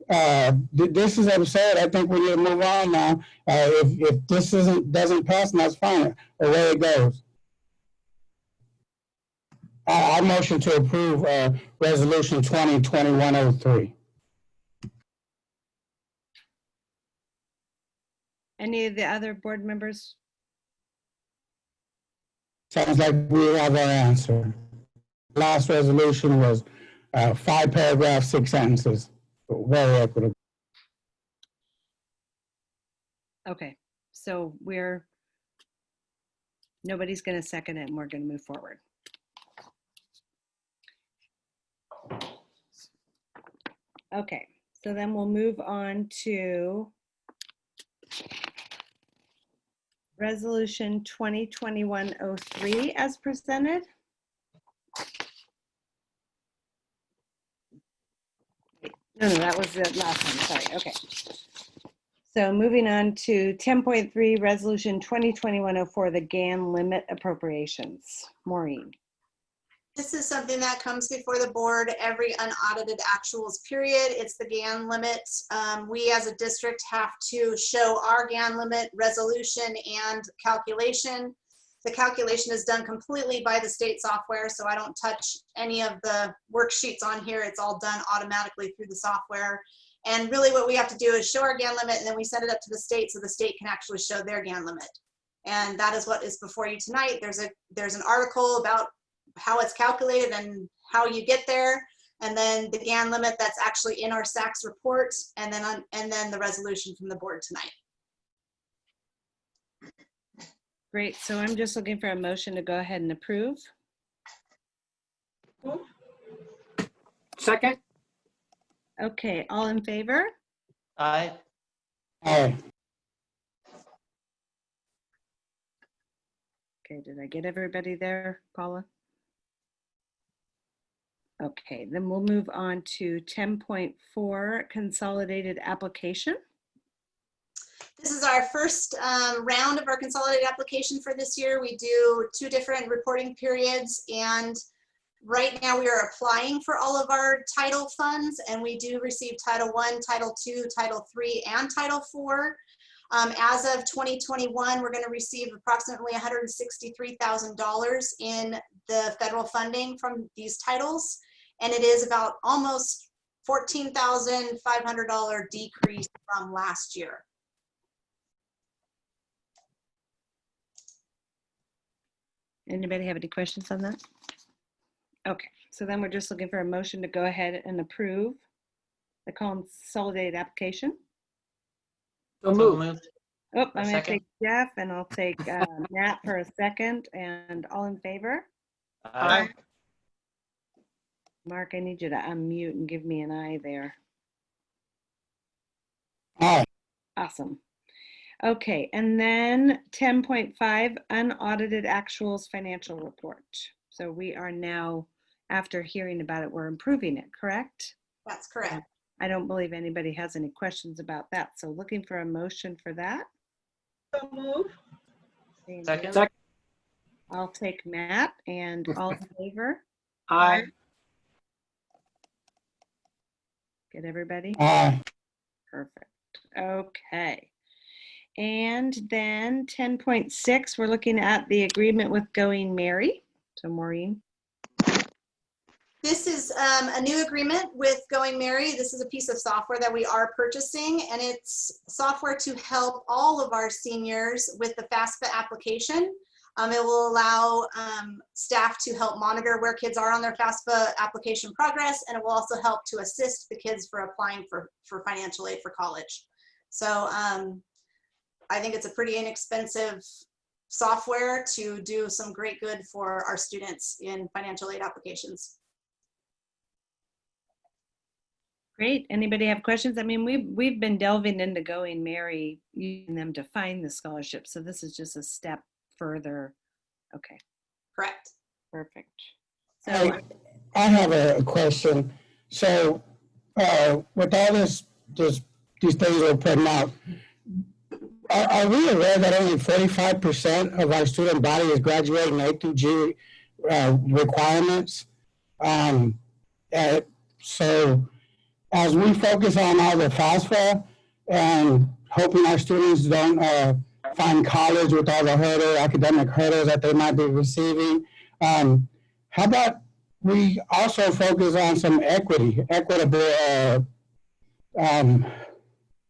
This is absurd. I think we need to move on now. If this doesn't pass, then that's fine. Away it goes. I motion to approve Resolution 2021-03. Any of the other board members? Sounds like we have our answer. Last resolution was 5 paragraphs, 6 sentences. Very equitable. Okay, so nobody's going to second it, and we're going to move forward. Okay, so then we'll move on to Resolution 2021-03 as presented. No, that was the last one, sorry, okay. So moving on to 10.3, Resolution 2021-04, the GAN limit appropriations. Maureen. This is something that comes before the board every unaudited actuals period. It's the GAN limit. We as a district have to show our GAN limit resolution and calculation. The calculation is done completely by the state software, so I don't touch any of the worksheets on here. It's all done automatically through the software. And really what we have to do is show our GAN limit, and then we send it up to the state so the state can actually show their GAN limit. And that is what is before you tonight. There's an article about how it's calculated and how you get there, and then the GAN limit that's actually in our SACS report, and then the resolution from the board tonight. Great. So I'm just looking for a motion to go ahead and approve. Second? Okay, all in favor? Aye. Aye. Okay, did I get everybody there, Paula? Okay, then we'll move on to 10.4, consolidated application. This is our first round of our consolidated application for this year. We do 2 different reporting periods, and right now we are applying for all of our title funds, and we do receive Title I, Title II, Title III, and Title IV. As of 2021, we're going to receive approximately $163,000 in the federal funding from these titles, and it is about almost $14,500 decrease from last year. Anybody have any questions on that? Okay, so then we're just looking for a motion to go ahead and approve the consolidated application. So moved. Oh, I'm going to Second. take Jeff, and I'll take Matt for a second, and all in favor? Aye. Mark, I need you to unmute and give me an eye there. Aye. Awesome. Okay, and then 10.5, unaudited actuals financial report. So we are now, after hearing about it, we're improving it, correct? That's correct. I don't believe anybody has any questions about that. So looking for a motion for that. So move. Second. Second? I'll take Matt, and all in favor? Aye. Get everybody? Aye. Perfect. Okay. And then 10.6, we're looking at the agreement with Going Merry. So Maureen. This is a new agreement with Going Merry. This is a piece of software that we are purchasing, and it's software to help all of our seniors with the FAFSA application. It will allow staff to help monitor where kids are on their FAFSA application progress, and it will also help to assist the kids for applying for financial aid for college. So I think it's a pretty inexpensive software to do some great good for our students in financial aid applications. Great. Anybody have questions? I mean, we've been delving into Going Merry, using them to find the scholarship. So this is just a step further. Okay. Correct. Perfect. So I have a question. So with all these things we're putting out, are we aware that only 45% of our student body is graduating A through G requirements? So as we focus on all the FAFSA and hoping our students don't find college with all the academic hurdles that they might be receiving, how about we also focus on some equitable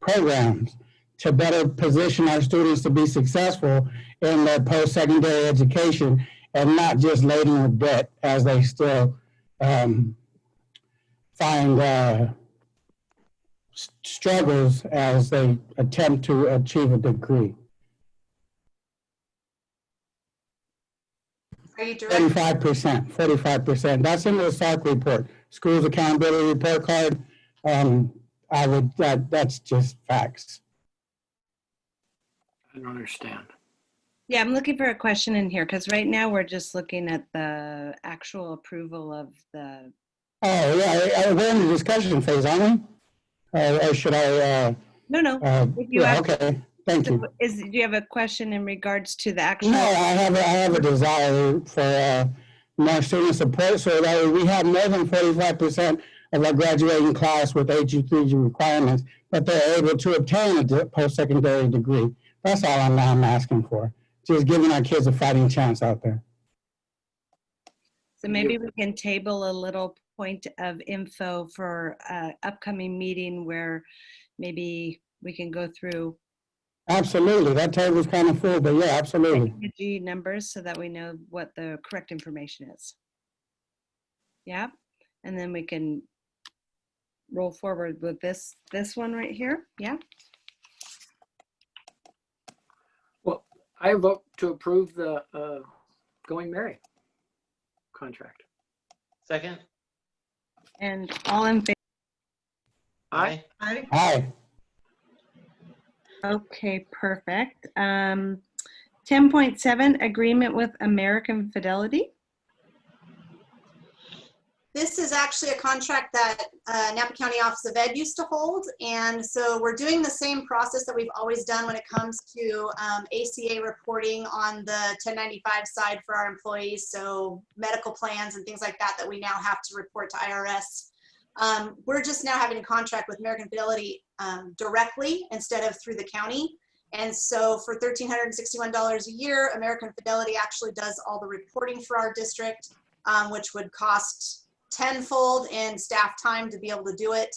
programs to better position our students to be successful in their post-secondary education and not just laden with debt as they still find struggles as they attempt to achieve a degree. Are you direct? 45%. That's in the SARC report, Schools Accountability Report Card. That's just facts. I don't understand. yeah, I'm looking for a question in here because right now we're just looking at the actual approval of the. Oh, yeah, we're in the discussion phase, aren't we? Or should I? No. If you Yeah, have, okay, thank you. do you have a question in regards to the actual? No, I have a desire for more student support so that we have more than 45% of our graduating class with HU3 requirements, but they're able to obtain a post-secondary degree. That's all I'm asking for. Just giving our kids a fighting chance out there. So maybe we can table a little point of info for upcoming meeting where maybe we can go through Absolutely. That table's kind of full, but yeah, absolutely. G numbers so that we know what the correct information is. Yeah. And then we can roll forward with this one right here. Yeah. Well, I vote to approve the Going Merry contract. Second? And all in favor? Aye. Aye. Aye. Okay, perfect. 10.7, agreement with American Fidelity. This is actually a contract that Napa County Office of Ed used to hold. And so we're doing the same process that we've always done when it comes to ACA reporting on the 1095 side for our employees. So medical plans and things like that that we now have to report to IRS. We're just now having a contract with American Fidelity directly instead of through the county. And so for $1,361 a year, American Fidelity actually does all the reporting for our district, which would cost tenfold in staff time to be able to do it.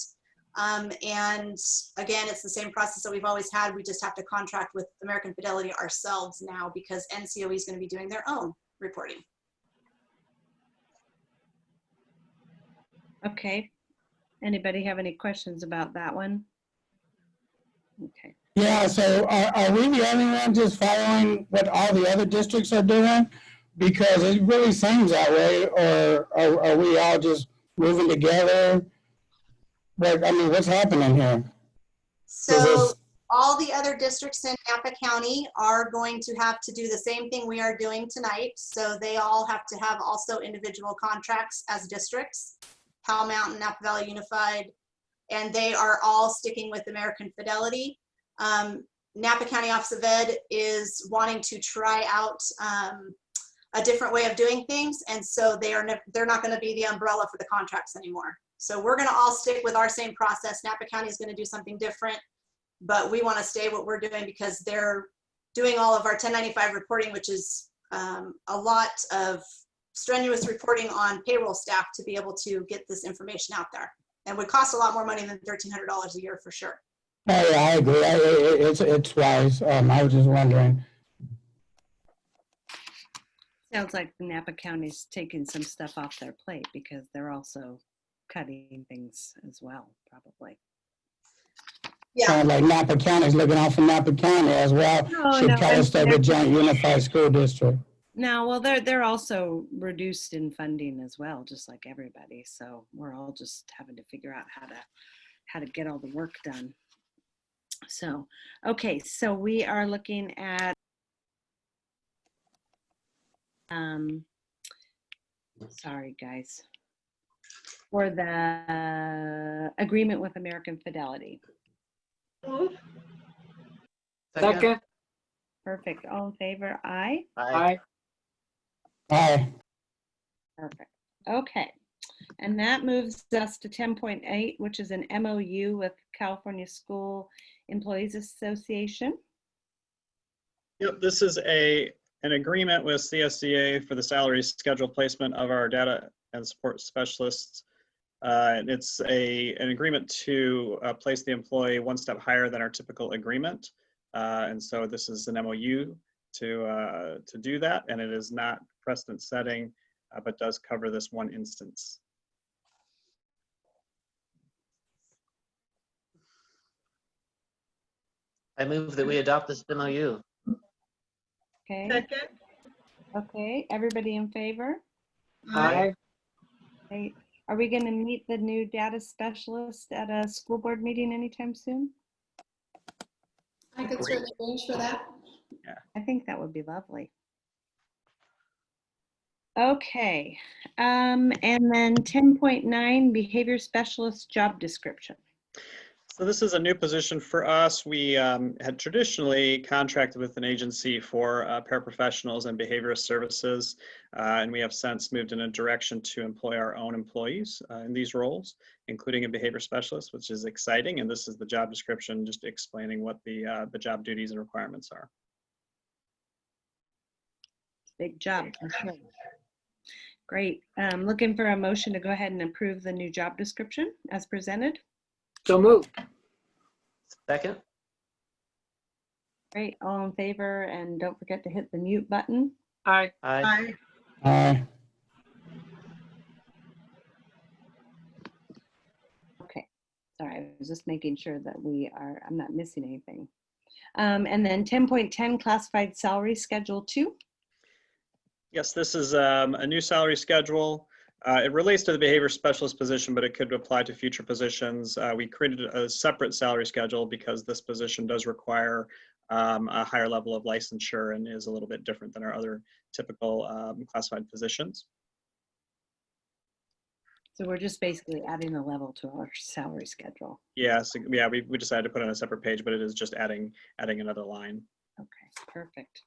And again, it's the same process that we've always had. We just have to contract with American Fidelity ourselves now because NCOE is going to be doing their own reporting. Okay. Anybody have any questions about that one? Okay. Yeah, so are we the only one just following what all the other districts are doing? Because it really seems that way, or are we all just moving together? Like, I mean, what's happening here? So all the other districts in Napa County are going to have to do the same thing we are doing tonight. So they all have to have also individual contracts as districts, Powell Mountain, Napa Valley Unified, and they are all sticking with American Fidelity. Napa County Office of Ed is wanting to try out a different way of doing things, and so they're not going to be the umbrella for the contracts anymore. So we're going to all stick with our same process. Napa County is going to do something different, but we want to stay what we're doing because they're doing all of our 1095 reporting, which is a lot of strenuous reporting on payroll staff to be able to get this information out there, and would cost a lot more money than $1,300 a year for sure. Oh, yeah, I agree. It's wise. I was just wondering. Sounds like Napa County's taking some stuff off their plate because they're also cutting things as well, probably. Yeah. Sounds like Napa County's looking out for Napa County as well. No, Should no, try to stay with Joint Unified School District. No, well, they're also reduced in funding as well, just like everybody. So we're all just having to figure out how to get all the work done. So, okay, so we are looking at sorry guys, for the agreement with American Fidelity. Second. Perfect. All in favor? Aye. Aye. Aye. Perfect. Okay. And that moves us to 10.8, which is an MOU with California School Employees Association. Yep, this is an agreement with CSEA for the salary schedule placement of our data and support specialists. It's an agreement to place the employee one step higher than our typical agreement. And so this is an MOU to do that, and it is not precedent setting, but does cover this one instance. I move that we adopt this MOU. Okay. Second. Okay. Everybody in favor? Aye. Okay. Are we going to meet the new data specialist at a school board meeting anytime soon? I could certainly arrange for that. Yeah. I think that would be lovely. Okay. And then 10.9, behavior specialist job description. So this is a new position for us. We had traditionally contracted with an agency for paraprofessionals and behavioral services, and we have since moved in a direction to employ our own employees in these roles, including a behavior specialist, which is exciting. And this is the job description, just explaining what the job duties and requirements are. Big job. Okay. Great. Looking for a motion to go ahead and approve the new job description as presented. So moved. Second. Great. All in favor, and don't forget to hit the mute button. Aye. Aye. Aye. Okay. Sorry, I was just making sure that I'm not missing anything. And then 10.10 classified salary schedule 2. Yes, this is a new salary schedule. It relates to the behavior specialist position, but it could apply to future positions. We created a separate salary schedule because this position does require a higher level of licensure and is a little bit different than our other typical classified positions. So we're just basically adding a level to our salary schedule. Yeah, so, yeah, we decided to put it on a separate page, but it is just adding another line. Okay, perfect.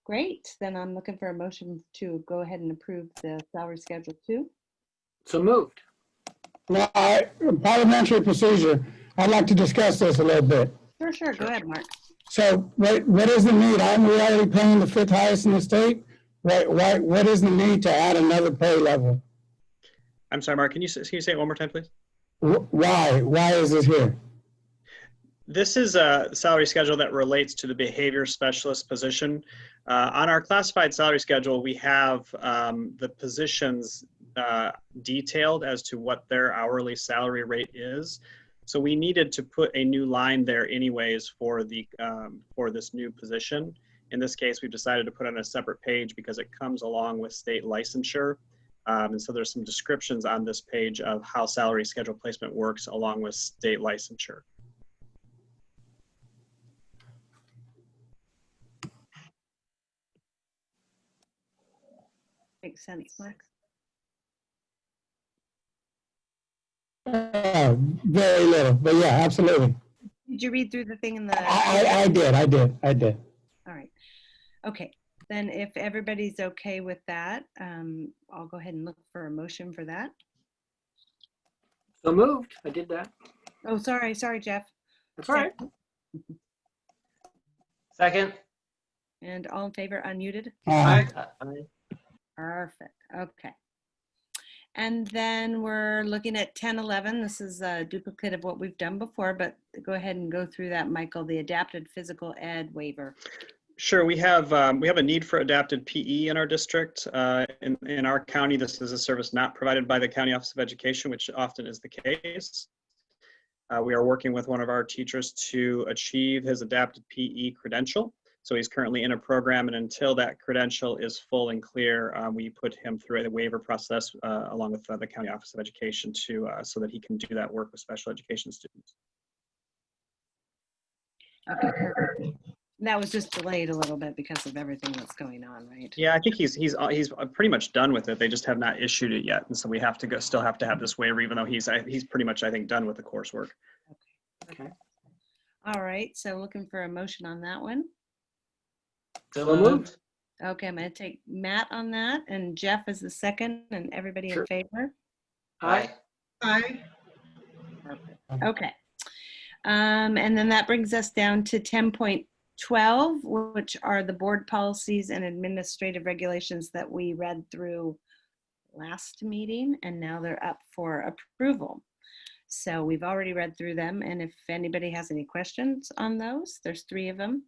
Great. Then I'm looking for a motion to go ahead and approve the salary schedule 2. So moved. Well, parliamentary procedure, I'd like to discuss this a little bit. Sure. Go ahead, Mark. So what is the need? I'm already paying the 5th highest in the state. What is the need to add another pay level? I'm sorry, Mark, can you say it one more time, please? Why is this here? This is a salary schedule that relates to the behavior specialist position. On our classified salary schedule, we have the positions detailed as to what their hourly salary rate is. So we needed to put a new line there anyways for this new position. In this case, we've decided to put on a separate page because it comes along with state licensure. And so there's some descriptions on this page of how salary schedule placement works along with state licensure. Makes sense, Mark. Very little, but yeah, absolutely. Did you read through the thing in the? I did. All right. Okay. Then if everybody's okay with that, I'll go ahead and look for a motion for that. So moved. I did that. Oh, sorry, Jeff. That's all right. Second. And all in favor, unmuted? Aye. Perfect. Okay. And then we're looking at 10:11. This is a duplicate of what we've done before, but go ahead and go through that, Michael, the adapted physical ed waiver. Sure, we have a need for adapted PE in our district. In our county, this is a service not provided by the County Office of Education, which often is the case. We are working with one of our teachers to achieve his adapted PE credential. So he's currently in a program, and until that credential is full and clear, we put him through a waiver process along with the County Office of Education so that he can do that work with special education students. Okay, perfect. That was just delayed a little bit because of everything that's going on, right? Yeah, I think he's pretty much done with it. They just have not issued it yet, and so we have to still have to have this waiver, even though he's pretty much, I think, done with the coursework. Okay. All right. So looking for a motion on that one. So moved. Okay, I'm going to take Matt on that, and Jeff is the second, and everybody in favor. Aye. Aye. Perfect. Okay. And then that brings us down to 10.12, which are the board policies and administrative regulations that we read through last meeting, and now they're up for approval. So we've already read through them, and if anybody has any questions on those, there's 3 of them.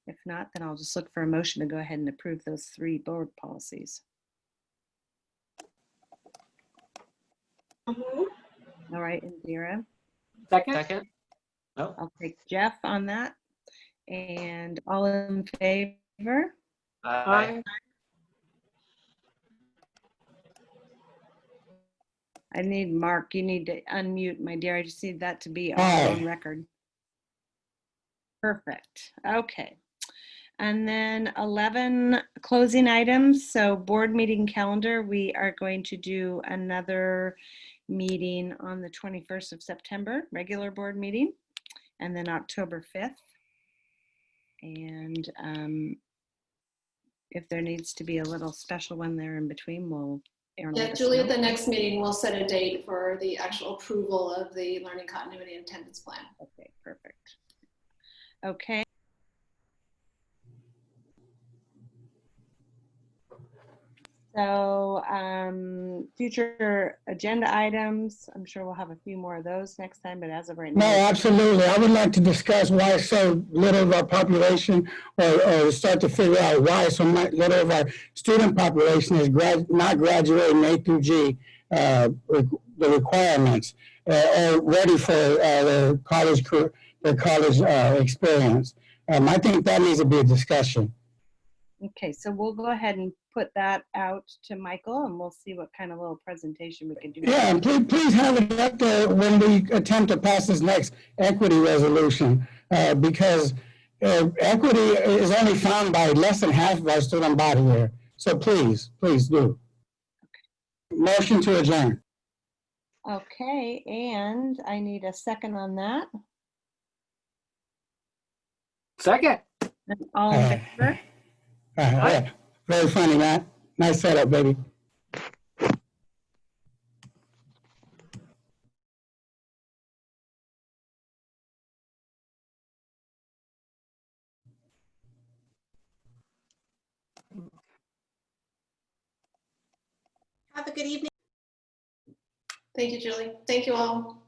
If not, then I'll just look for a motion to go ahead and approve those 3 board policies. All right, Indira. Second. No. I'll take Jeff on that. And all in favor? Aye. I need Mark, you need to unmute, my dear. I just need that to be on record. Perfect. Okay. And then 11 closing items. So board meeting calendar, we are going to do another meeting on the 21st of September, regular board meeting, and then October 5th. And if there needs to be a little special one there in between, Erin will Yeah, let us Julie, at know. the next meeting, we'll set a date for the actual approval of the learning continuity and attendance plan. Okay, perfect. Okay. So future agenda items, I'm sure we'll have a few more of those next time, but as of right No, now. absolutely. I would like to discuss why so little of our population, or start to figure out why so little of our student population is not graduating A through G, the requirements, or ready for their college experience. I think that needs to be a discussion. Okay, so we'll go ahead and put that out to Michael, and we'll see what kind of little presentation we can do. Yeah, and please have it up there when we attempt to pass this next equity resolution, because equity is only found by less than half of our student body here. So please do. Motion to adjourn. Okay, and I need a second on that. Second. All in favor? Yeah. Very funny, Matt. Nice setup, baby. Have a good evening. Thank you, Julie. Thank you all.